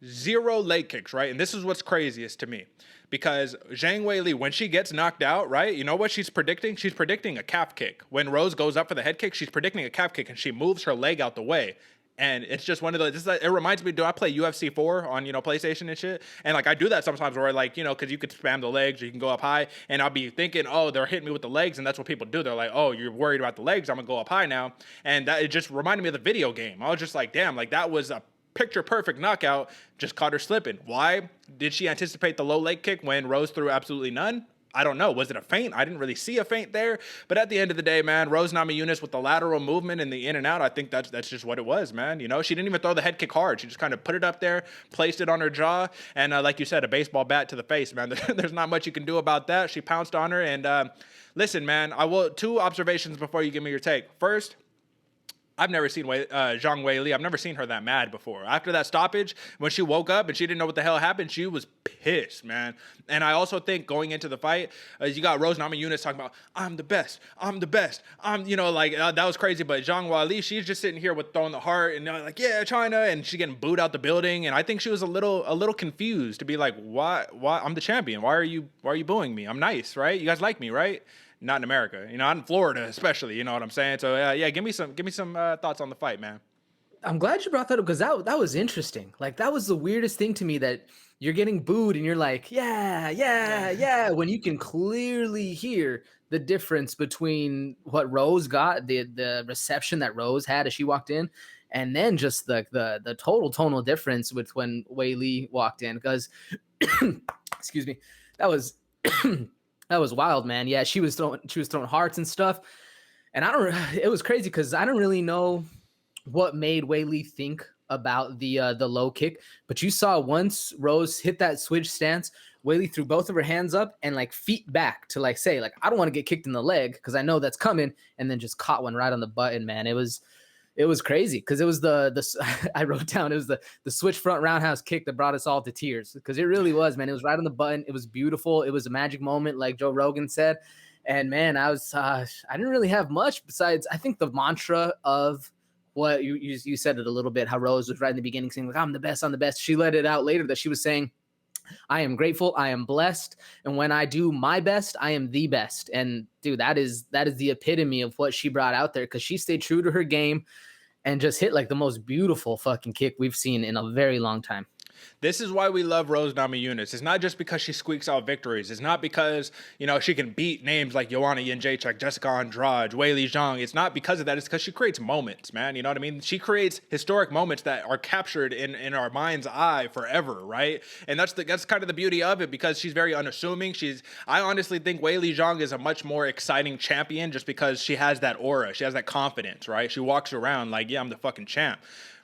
0 leg kicks, right? And this is what's craziest to me, because Zhang Weili, when she gets knocked out, right, you know what she's predicting? She's predicting a calf kick. When Rose goes up for the head kick, she's predicting a calf kick, and she moves her leg out the way. And it's just one of those, it reminds me, do I play UFC 4 on, PlayStation and shit? And like, I do that sometimes where like, cause you could spam the legs or you can go up high, and I'll be thinking, oh, they're hitting me with the legs. And that's what people do. They're like, oh, you're worried about the legs, I'm gonna go up high now. And that, it just reminded me of the video game. I was just like, damn, like that was a picture perfect knockout, just caught her slipping. Why? Did she anticipate the low leg kick when Rose threw absolutely none? I don't know. Was it a feint? I didn't really see a feint there. But at the end of the day, man, Rose Namajunas with the lateral movement and the in and out, I think that's just what it was, man. She didn't even throw the head kick hard. She just kind of put it up there, placed it on her jaw, and like you said, a baseball bat to the face, man. There's not much you can do about that. She pounced on her, and listen, man, two observations before you give me your take. First, I've never seen Zhang Weili. I've never seen her that mad before. After that stoppage, when she woke up and she didn't know what the hell happened, she was pissed, man. And I also think going into the fight, you got Rose Namajunas talking about, I'm the best. That was crazy. But Zhang Weili, she's just sitting here with throwing the heart and like, yeah, China. And she's getting booed out the building. And I think she was a little confused to be like, why? I'm the champion. Why are you booing me? I'm nice, right? You guys like me, right? Not in America, not in Florida especially, you know what I'm saying? So give me some thoughts on the fight, man. I'm glad you brought that up, because that was interesting. Like, that was the weirdest thing to me, that you're getting booed and you're like, yeah, when you can clearly hear the difference between what Rose got, the reception that Rose had as she walked in, and then just the total tonal difference with when Weili walked in, because excuse me, that was that was wild, man. Yeah, she was throwing hearts and stuff. And it was crazy because I don't really know what made Weili think about the low kick, but you saw once Rose hit that switch stance, Weili threw both of her hands up and like feet back to like say like I don't want to get kicked in the leg because I know that's coming, and then just caught one right on the button, man. It was crazy because it was the I wrote down it was the switch front roundhouse kick that brought us all to tears because it really was, man. It was right on the button. It was beautiful. It was a magic moment, like Joe Rogan said. And man, I didn't really have much besides I think the mantra of what you said it a little bit, how Rose was right in the beginning saying like I'm the best. She let it out later that she was saying I am grateful, I am blessed, and when I do my best, I am the best. And dude, that is the epitome of what she brought out there because she stayed true to her game and just hit like the most beautiful fucking kick we've seen in a very long time. This is why we love Rose Namajunas. It's not just because she squeaks out victories. It's not because, she can beat names like Joanna Jędrzejczyk, Jessica Andrade, Weili Zhang. It's not because of that. It's because she creates moments, man. You know what I mean? She creates historic moments that are captured in our mind's eye forever, right? And that's kind of the beauty of it because she's very unassuming. I honestly think Weili Zhang is a much more exciting champion just because she has that aura. She has that confidence, right? She walks around like, yeah, I'm the fucking champ.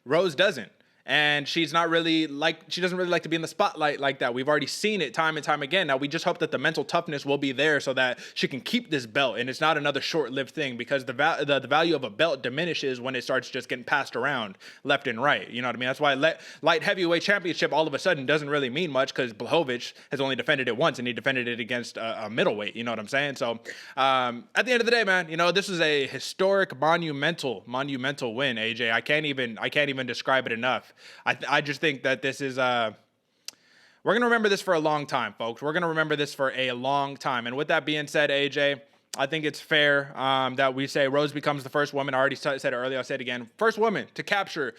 Rose doesn't. And she doesn't really like to be in the spotlight like that. We've already seen it time and time again. Now we just hope that the mental toughness will be there so that she can keep this belt and it's not another short-lived thing because the value of a belt diminishes when it starts just getting passed around left and right. You know what I mean? That's why light heavyweight championship all of a sudden doesn't really mean much because Blachowicz has only defended it once and he defended it against a middleweight. You know what I'm saying? So at the end of the day, man, this is a historic, monumental win. AJ, I can't even describe it enough. I just think that this is we're going to remember this for a long time, folks. We're going to remember this for a long time. And with that being said, AJ, I think it's fair that we say Rose becomes the first woman. I already said it earlier. I'll say it again. First woman to capture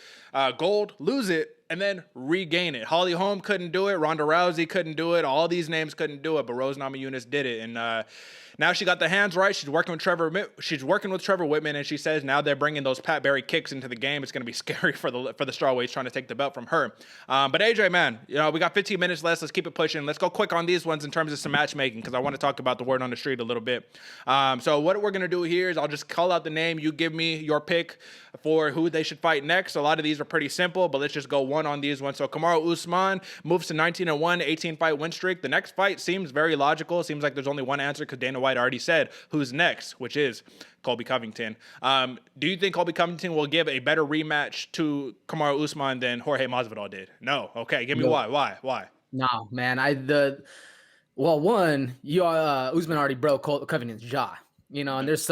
gold, lose it, and then regain it. Holly Holm couldn't do it. Ronda Rousey couldn't do it. All these names couldn't do it, but Rose Namajunas did it. And now she got the hands right. She's working with Trevor Whitman, and she says now they're bringing those Pat Barry kicks into the game. It's going to be scary for the strawweights trying to take the belt from her. But AJ, man, we got 15 minutes left. Let's keep it pushing. Let's go quick on these ones in terms of some matchmaking because I want to talk about the word on the street a little bit. So what we're going to do here is I'll just call out the name. You give me your pick for who they should fight next. A lot of these are pretty simple, but let's just go one on these ones. So Kamaru Usman moves to 19-1, 18-fight win streak. The next fight seems very logical. It seems like there's only one answer because Dana White already said who's next, which is Colby Covington. Do you think Colby Covington will give a better rematch to Kamaru Usman than Jorge Masvidal did? No. Okay, give me why. Why? No, man. Usman already broke Covington's jaw. And there's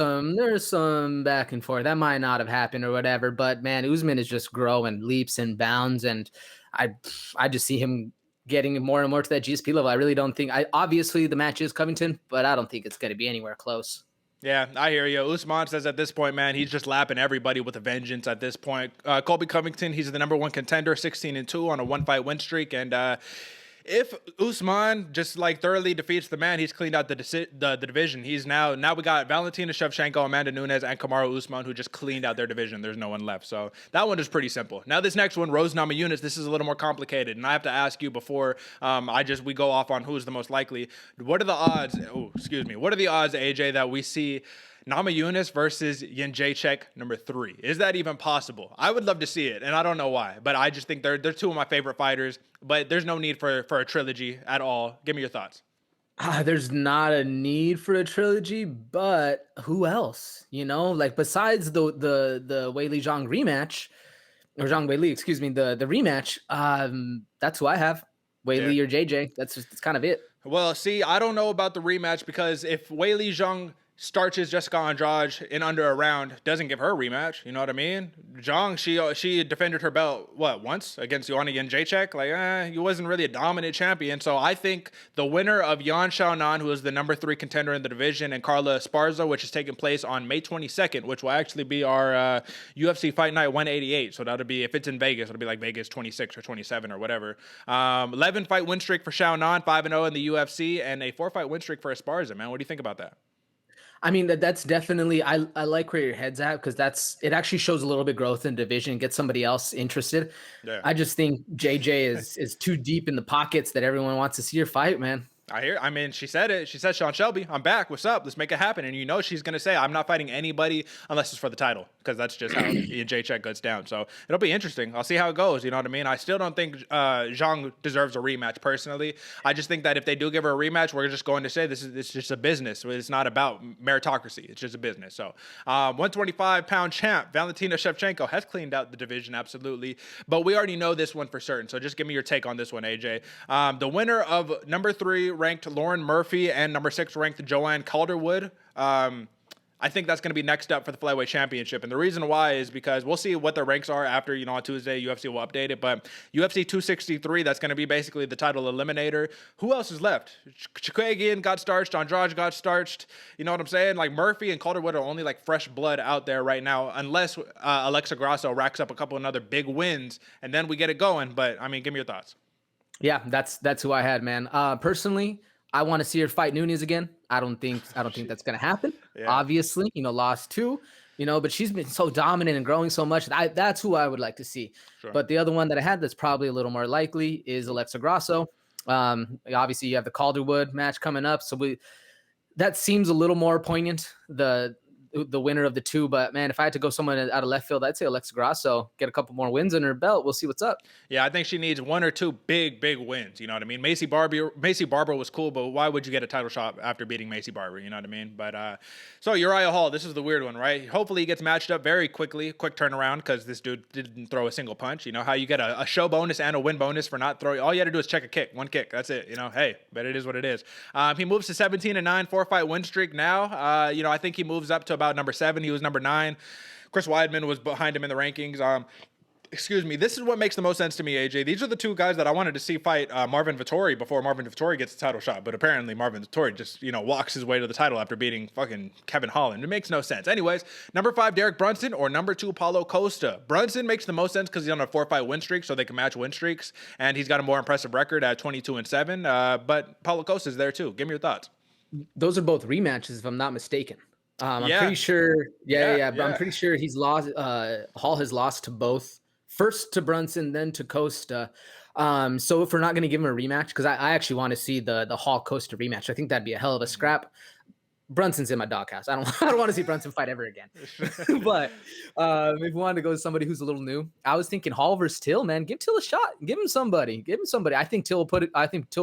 some back and forth. That might not have happened or whatever, but man, Usman is just growing leaps and bounds, and I just see him getting more and more to that GSP level. I really don't think obviously the match is Covington, but I don't think it's going to be anywhere close. Yeah, I hear you. Usman says at this point, man, he's just lapping everybody with a vengeance at this point. Colby Covington, he's the number one contender, 16-2 on a one-fight win streak, and if Usman just thoroughly defeats the man, he's cleaned out the division. Now we got Valentina Shevchenko, Amanda Nunes, and Kamaru Usman who just cleaned out their division. There's no one left. So that one is pretty simple. Now this next one, Rose Namajunas, this is a little more complicated, and I have to ask you before we go off on who's the most likely. What are the odds? What are the odds, AJ, that we see Namajunas versus Jędrzejczyk number 3? Is that even possible? I would love to see it, and I don't know why, but I just think they're two of my favorite fighters, but there's no need for a trilogy at all. Give me your thoughts. There's not a need for a trilogy, but who else? Besides the Weili Zhang rematch, or Zhang Weili, excuse me, the rematch, that's who I have. Weili or JJ. That's kind of it. Well, see, I don't know about the rematch because if Weili Zhang starches Jessica Andrade in under a round, doesn't give her a rematch. You know what I mean? Zhang, she defended her belt, once against Joanna Jędrzejczyk? He wasn't really a dominant champion. So I think the winner of Yan Xiaonan, who is the number 3 contender in the division, and Carla Esparza, which is taking place on May 22nd, which will actually be our UFC Fight Night 188. So that'll be, if it's in Vegas, it'll be like Vegas 26 or 27 or whatever. 11-fight win streak for Xiaonan, 5-0 in the UFC, and a 4-fight win streak for Esparza, man. What do you think about that? I mean, that's definitely, I like where your head's at because it actually shows a little bit growth in division, get somebody else interested. Yeah. I just think JJ is too deep in the pockets that everyone wants to see her fight, man. I mean, she said it. She said, Sean Shelby, I'm back. What's up? Let's make it happen. And you know she's going to say, I'm not fighting anybody unless it's for the title, because that's just how J check goes down. So it'll be interesting. I'll see how it goes. You know what I mean? I still don't think Zhang deserves a rematch personally. I just think that if they do give her a rematch, we're just going to say it's just a business. It's not about meritocracy. It's just a business. So 125-pound champ Valentina Shevchenko has cleaned out the division, absolutely. But we already know this one for certain. So just give me your take on this one, AJ. The winner of number 3 ranked Lauren Murphy and number 6 ranked Joanne Calderwood. I think that's going to be next up for the flyweight championship. And the reason why is because we'll see what their ranks are after, on Tuesday, UFC will update it. But UFC 263, that's going to be basically the title eliminator. Who else is left? Chikagian got starched. Andrade got starched. You know what I'm saying? Like Murphy and Calderwood are only like fresh blood out there right now, unless Alexa Grasso racks up a couple of other big wins, and then we get it going. But, I mean, give me your thoughts. Yeah, that's who I had, man. Personally, I want to see her fight Nunes again. I don't think that's going to happen. Yeah. Obviously, lost 2, but she's been so dominant and growing so much. That's who I would like to see. Sure. But the other one that I had that's probably a little more likely is Alexa Grasso. Obviously, you have the Calderwood match coming up, so that seems a little more poignant. The winner of the 2, but man, if I had to go someone out of left field, I'd say Alexa Grasso, get a couple more wins in her belt. We'll see what's up. Yeah, I think she needs 1 or 2 big wins. You know what I mean? Macy Barber was cool, but why would you get a title shot after beating Macy Barber? You know what I mean? But so Uriah Hall, this is the weird one, right? Hopefully he gets matched up very quickly, quick turnaround, because this dude didn't throw a single punch. You know how you get a show bonus and a win bonus for not throwing? All you had to do is check a kick, 1 kick. That's it. Hey, but it is what it is. He moves to 17-9, 4-fight win streak now. I think he moves up to about number 7. He was number 9. Chris Weidman was behind him in the rankings. Excuse me. This is what makes the most sense to me, AJ. These are the 2 guys that I wanted to see fight Marvin Vettori before Marvin Vettori gets the title shot. But apparently Marvin Vettori just, walks his way to the title after beating fucking Kevin Holland. It makes no sense. Anyways, number 5, Derek Brunson, or number 2, Paulo Costa. Brunson makes the most sense because he's on a 4-fight win streak, so they can match win streaks. And he's got a more impressive record at 22-7. But Paulo Costa's there too. Give me your thoughts. Those are both rematches, if I'm not mistaken. I'm pretty sure. But I'm pretty sure he's lost. Hall has lost to both. First to Brunson, then to Costa. So if we're not going to give him a rematch, because I actually want to see the Hall Costa rematch. I think that'd be a hell of a scrap. Brunson's in my doghouse. I don't want to see Brunson fight ever again. But if we wanted to go to somebody who's a little new, I was thinking Hall versus Till. Man, give Till a shot. Give him somebody. I think Till will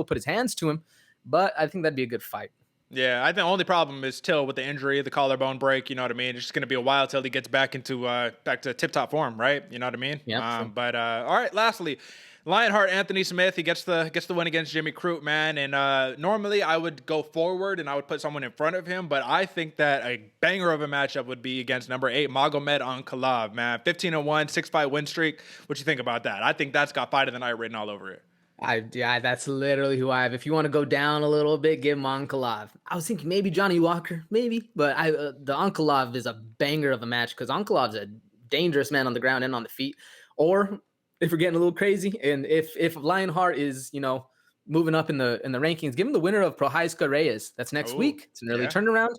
put his hands to him. But I think that'd be a good fight. Yeah, I think the only problem is Till with the injury, the collarbone break. You know what I mean? It's just going to be a while till he gets back to tip-top form, right? You know what I mean? Yeah. But all right, lastly, Lionheart Anthony Smith, he gets the win against Jimmy Crute, man. And normally I would go forward and I would put someone in front of him, but I think that a banger of a matchup would be against number 8 Magomed Ankalaev, man. 15-1, 6-fight win streak. What you think about that? I think that's got fight of the night written all over it. That's literally who I have. If you want to go down a little bit, give him Ankalaev. I was thinking maybe Johnny Walker, maybe, but the Ankalaev is a banger of a match because Ankalaev's a dangerous man on the ground and on the feet. Or if we're getting a little crazy, and if Lionheart is moving up in the rankings, give him the winner of Prohaska Reyes. That's next week. It's an early turnaround.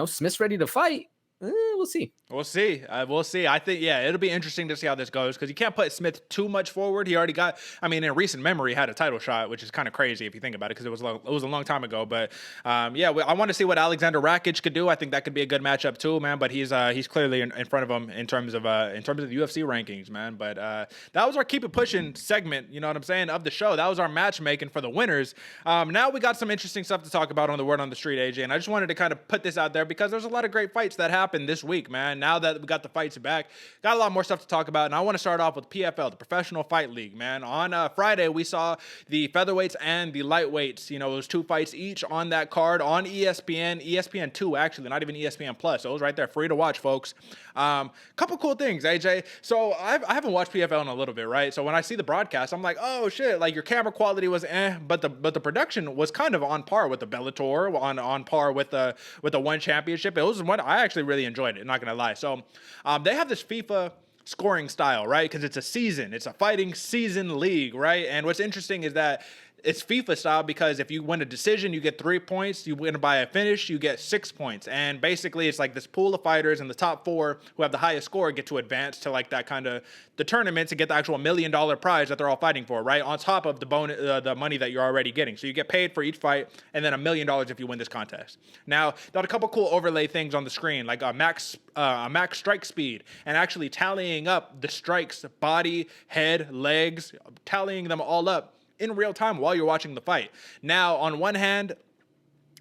Smith's ready to fight. We'll see. We'll see. I think, it'll be interesting to see how this goes because you can't put Smith too much forward. He already got, in recent memory, had a title shot, which is kind of crazy if you think about it because it was a long time ago. But I want to see what Alexander Rakic could do. I think that could be a good matchup too, man. But he's clearly in front of him in terms of the UFC rankings, man. But that was our Keep It Pushing segment. You know what I'm saying, of the show. That was our matchmaking for the winners. Now we got some interesting stuff to talk about on the Word on the Street, AJ. And I just wanted to kind of put this out there because there's a lot of great fights that happened this week, man. Now that we got the fights back, got a lot more stuff to talk about, and I want to start off with PFL, the Professional Fight League, man. On Friday, we saw the featherweights and the lightweights. It was 2 fights each on that card on ESPN 2, actually, not even ESPN Plus. So it was right there, free to watch, folks. Couple cool things, AJ. So I haven't watched PFL in a little bit, right? So when I see the broadcast, I'm like, oh shit, like your camera quality was but the production was kind of on par with the Bellator, on par with the One Championship. It was one I actually really enjoyed it, not gonna lie. So they have this FIFA scoring style, right? Because it's a fighting season league, right? And what's interesting is that it's FIFA style because if you win a decision, you get 3 points. You win by a finish, you get 6 points. And basically, it's like this pool of fighters, and the top 4 who have the highest score get to advance to like that kind of the tournament to get the actual $1 million prize that they're all fighting for, right? On top of the bonus, the money that you're already getting. So you get paid for each fight, and then $1 million if you win this contest. Now, got a couple cool overlay things on the screen, like a max strike speed, and actually tallying up the strikes, body, head, legs, tallying them all up in real time while you're watching the fight. Now, on one hand,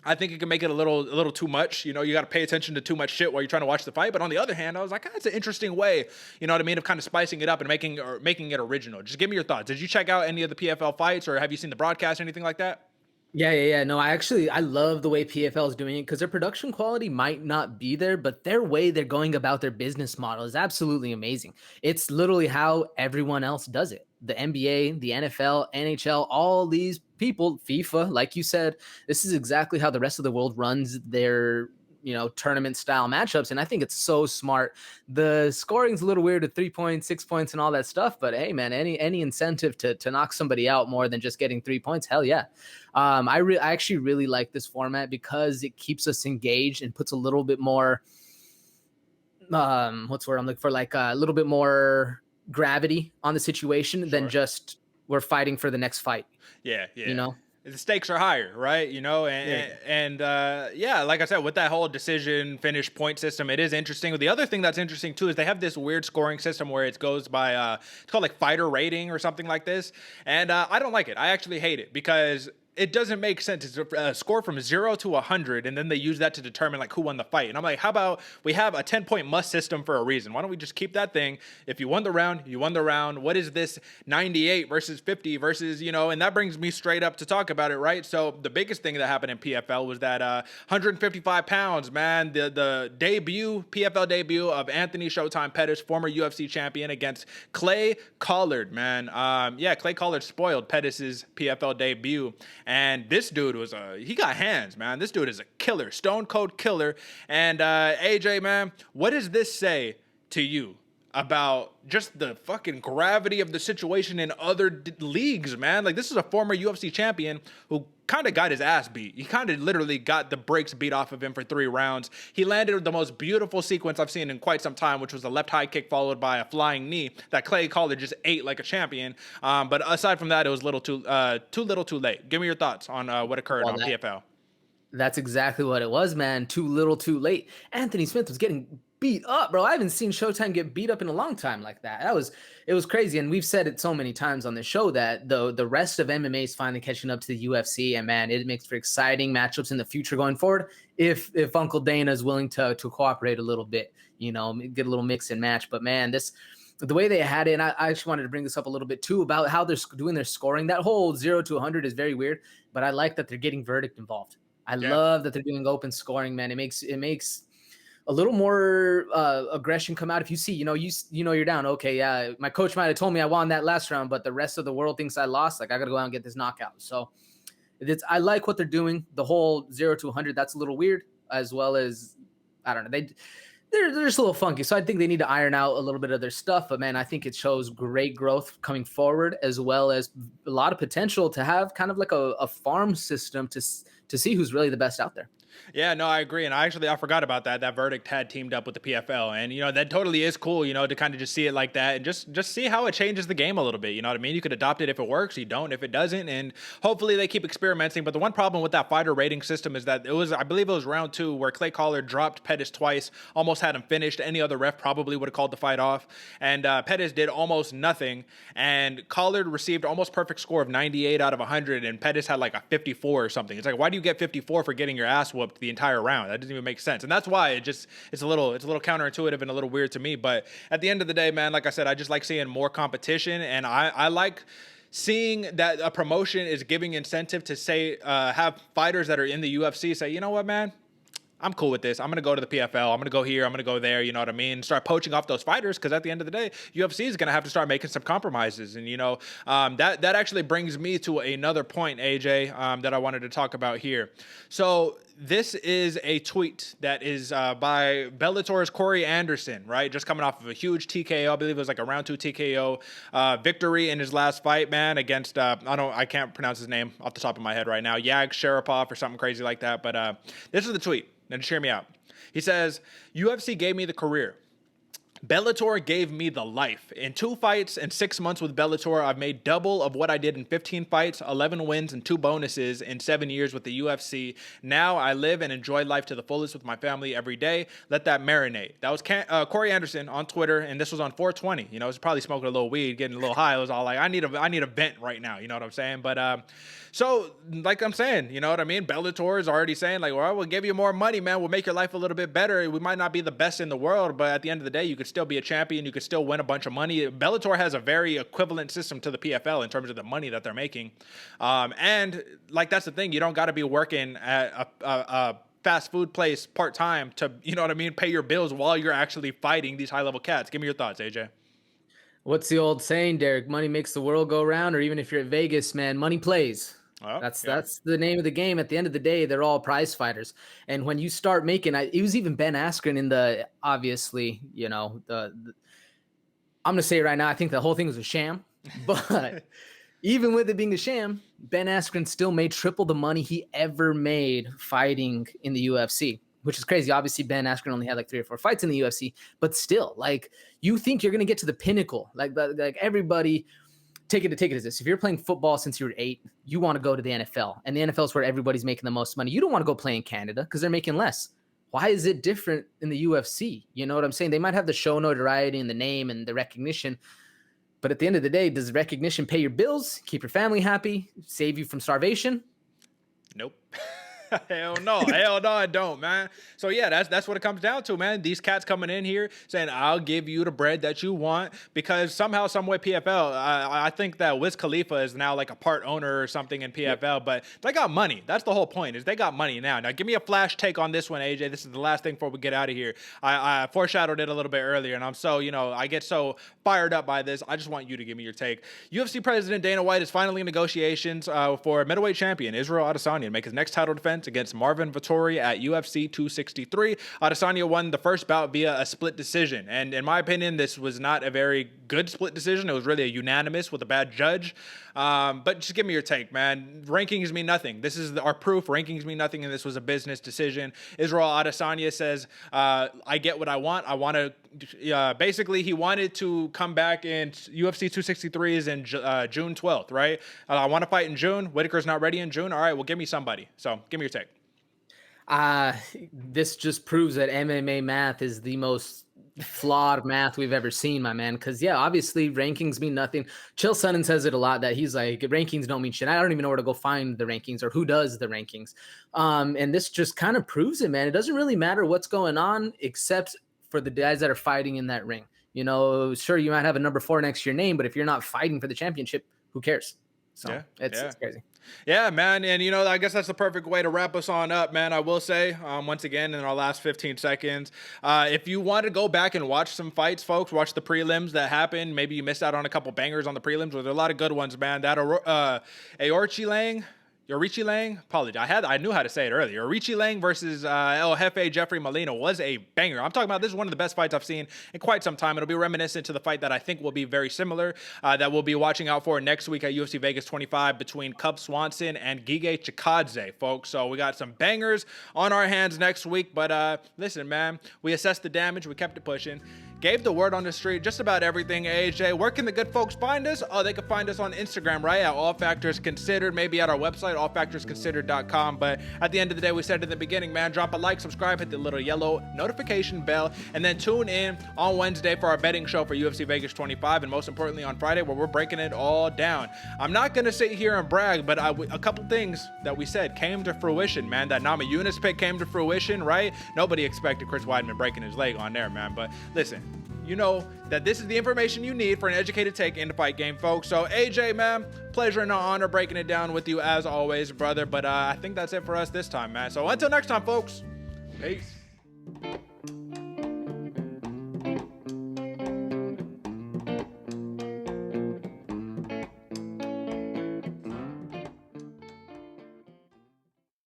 I think it can make it a little too much. You know, you got to pay attention to too much shit while you're trying to watch the fight. But on the other hand, I was like, that's an interesting way, you know what I mean, of kind of spicing it up and making it original. Just give me your thoughts. Did you check out any of the PFL fights, or have you seen the broadcast or anything like that? Yeah. No, I love the way PFL is doing it because their production quality might not be there, but their way they're going about their business model is absolutely amazing. It's literally how everyone else does it. The NBA, the NFL, NHL, all these people, FIFA, like you said, this is exactly how the rest of the world runs their, tournament style matchups. And I think it's so smart. The scoring's a little weird at 3 points, 6 points and all that stuff. But hey, man, any incentive to knock somebody out more than just getting 3 points. Hell yeah. I actually really like this format because it keeps us engaged and puts a little bit more, what's the word I'm looking for? Like a little bit more gravity on the situation than just we're fighting for the next fight. Yeah. The stakes are higher, right? And like I said, with that whole decision finish point system, it is interesting. The other thing that's interesting too is they have this weird scoring system where it goes by it's called like fighter rating or something like this, and I don't like it. I actually hate it because it doesn't make sense. It's a score from 0 to 100, and then they use that to determine like who won the fight. And I'm like, how about we have a 10-point must system for a reason? Why don't we just keep that thing? If you won the round, you won the round. What is this 98 versus 50 versus, and that brings me straight up to talk about it, right? So the biggest thing that happened in PFL was that 155 pounds, man, the PFL debut of Anthony Showtime Pettis, former UFC champion, against Clay Collard, man. Clay Collard spoiled Pettis' PFL debut. And this dude he got hands, man. This dude is a killer, stone cold killer. And AJ, man, what does this say to you about just the fucking gravity of the situation in other leagues, man? Like, this is a former UFC champion who kind of got his ass beat. He kind of literally got the brakes beat off of him for 3 rounds. He landed the most beautiful sequence I've seen in quite some time, which was a left high kick followed by a flying knee that Clay Collard just ate like a champion. But aside from that, it was too little too late. Give me your thoughts on what occurred on PFL. That's exactly what it was, man. Too little too late. Anthony Smith was getting beat up, bro. I haven't seen Showtime get beat up in a long time like that. It was crazy. And we've said it so many times on the show that the rest of MMA is finally catching up to the UFC, and man, it makes for exciting matchups in the future going forward if Uncle Dana is willing to cooperate a little bit, get a little mix and match. But man, the way they had it, and I actually wanted to bring this up a little bit too about how they're doing their scoring. That whole 0 to 100 is very weird, but I like that they're getting verdict involved. I love that they're doing open scoring, man. It makes a little more aggression come out. If you see, you're down. Okay, yeah, my coach might have told me I won that last round, but the rest of the world thinks I lost. Like, I got to go out and get this knockout. So I like what they're doing. The whole 0 to 100, that's a little weird, as well as, I don't know, they're just a little funky. So I think they need to iron out a little bit of their stuff. But man, I think it shows great growth coming forward, as well as a lot of potential to have kind of like a farm system to see who's really the best out there. Yeah, no, I agree. And I forgot about that. That Verdict had teamed up with the PFL. And, that totally is cool, to kind of just see it like that and just see how it changes the game a little bit. You know what I mean? You could adopt it if it works. You don't if it doesn't. And hopefully they keep experimenting. But the one problem with that fighter rating system is that I believe it was round 2 where Clay Collard dropped Pettis twice, almost had him finished. Any other ref probably would have called the fight off. And Pettis did almost nothing. And Collard received almost perfect score of 98 out of 100. And Pettis had like a 54 or something. It's like, why do you get 54 for getting your ass whooped the entire round? That doesn't even make sense. And that's why it's a little counterintuitive and a little weird to me. But at the end of the day, man, like I said, I just like seeing more competition, and I like seeing that a promotion is giving incentive to say have fighters that are in the UFC say, you know what, man, I'm cool with this. I'm going to go to the PFL. I'm going to go here. I'm going to go there. You know what I mean? Start poaching off those fighters, because at the end of the day, UFC is going to have to start making some compromises. And, that actually brings me to another point, AJ, that I wanted to talk about here. So this is a tweet that is by Bellator's Corey Anderson, right? Just coming off of a huge TKO. I believe it was like a round 2 TKO victory in his last fight, man, against, I can't pronounce his name off the top of my head right now, Yag Sharapov or something crazy like that. But this is the tweet, and just hear me out. He says, UFC gave me the career. Bellator gave me the life. In 2 fights and 6 months with Bellator, I've made double of what I did in 15 fights, 11 wins, and 2 bonuses in 7 years with the UFC. Now I live and enjoy life to the fullest with my family every day. Let that marinate. That was Corey Anderson on Twitter, and this was on 420. You know, he's probably smoking a little weed, getting a little high. It was all like, I need a vent right now. You know what I'm saying? But so, like I'm saying, you know what I mean? Bellator is already saying, like, well, we'll give you more money, man. We'll make your life a little bit better. We might not be the best in the world, but at the end of the day, you could still be a champion. You could still win a bunch of money. Bellator has a very equivalent system to the PFL in terms of the money that they're making. And, like, that's the thing. You don't got to be working at a fast food place part-time to, you know what I mean, pay your bills while you're actually fighting these high-level cats. Give me your thoughts, AJ. What's the old saying, Derek? Money makes the world go round, or even if you're at Vegas, man, money plays. Oh, that's the name of the game. At the end of the day, they're all prize fighters. And when you start making, it was even Ben Askren in the, obviously, you know, I'm going to say it right now, I think the whole thing was a sham. But even with it being a sham, Ben Askren still made triple the money he ever made fighting in the UFC, which is crazy. Obviously, Ben Askren only had like 3 or 4 fights in the UFC, but still, like, you think you're going to get to the pinnacle. Like everybody... Take it as this. If you're playing football since you were 8, you want to go to the NFL. And the NFL is where everybody's making the most money. You don't want to go play in Canada because they're making less. Why is it different in the UFC? You know what I'm saying? They might have the show notoriety and the name and the recognition. But at the end of the day, does recognition pay your bills, keep your family happy, save you from starvation? Nope. Hell no, I don't, man. So yeah, that's what it comes down to, man. These cats coming in here saying, I'll give you the bread that you want, because somehow, some way, PFL, I think that Wiz Khalifa is now like a part owner or something in PFL, but they got money. That's the whole point, is they got money now. Now, give me a flash take on this one, AJ. This is the last thing before we get out of here. I foreshadowed it a little bit earlier, and I'm so, you know, I get so fired up by this. I just want you to give me your take. UFC President Dana White is finally in negotiations for middleweight champion Israel Adesanya to make his next title defense against Marvin Vettori at UFC 263. Adesanya won the first bout via a split decision, and in my opinion, this was not a very good split decision. It was really a unanimous with a bad judge. But just give me your take, man. Rankings mean nothing. This is our proof. Rankings mean nothing, and this was a business decision. Israel Adesanya says, I get what I want. I want to, basically, he wanted to come back in UFC 263 is in June 12th, right? I want to fight in June. Whitaker's not ready in June. All right, well, give me somebody. So give me your take. This just proves that MMA math is the most flawed math we've ever seen, my man. Because yeah, obviously rankings mean nothing. Chael Sonnen says it a lot, that he's like, rankings don't mean shit. I don't even know where to go find the rankings or who does the rankings. And this just kind of proves it, man. It doesn't really matter what's going on except for the guys that are fighting in that ring. You know, sure, you might have a number 4 next to your name, but if you're not fighting for the championship, who cares? So it's crazy. Yeah, man. And, you know, I guess that's the perfect way to wrap us on up, man. I will say, once again, in our last 15 seconds, if you want to go back and watch some fights, folks, watch the prelims that happened. Maybe you missed out on a couple bangers on the prelims, but there are a lot of good ones, man. That Yorichi Lang, apologize. I knew how to say it earlier. Yorichi Lang versus El Jefe Jeffrey Molina was a banger. I'm talking about, this is one of the best fights I've seen in quite some time. It'll be reminiscent to the fight that I think will be very similar, that we'll be watching out for next week at UFC Vegas 25 between Cub Swanson and Gige Chikadze, folks. So we got some bangers on our hands next week. But listen, man, we assessed the damage. We kept it pushing. Gave the word on the street, just about everything, AJ. Where can the good folks find us? Oh, they can find us on Instagram, right? At All Factors Considered, maybe at our website, allfactorsconsidered.com. But at the end of the day, we said in the beginning, man, drop a like, subscribe, hit the little yellow notification bell, and then tune in on Wednesday for our betting show for UFC Vegas 25, and most importantly on Friday, where we're breaking it all down. I'm not going to sit here and brag, but a couple things that we said came to fruition, man. That Namajunas pick came to fruition, right? Nobody expected Chris Weidman breaking his leg on there, man. But listen, you know that this is the information you need for an educated take in the fight game, folks. So, AJ, man, pleasure and honor breaking it down with you as always, brother. But I think that's it for us this time, man. So until next time, folks, peace.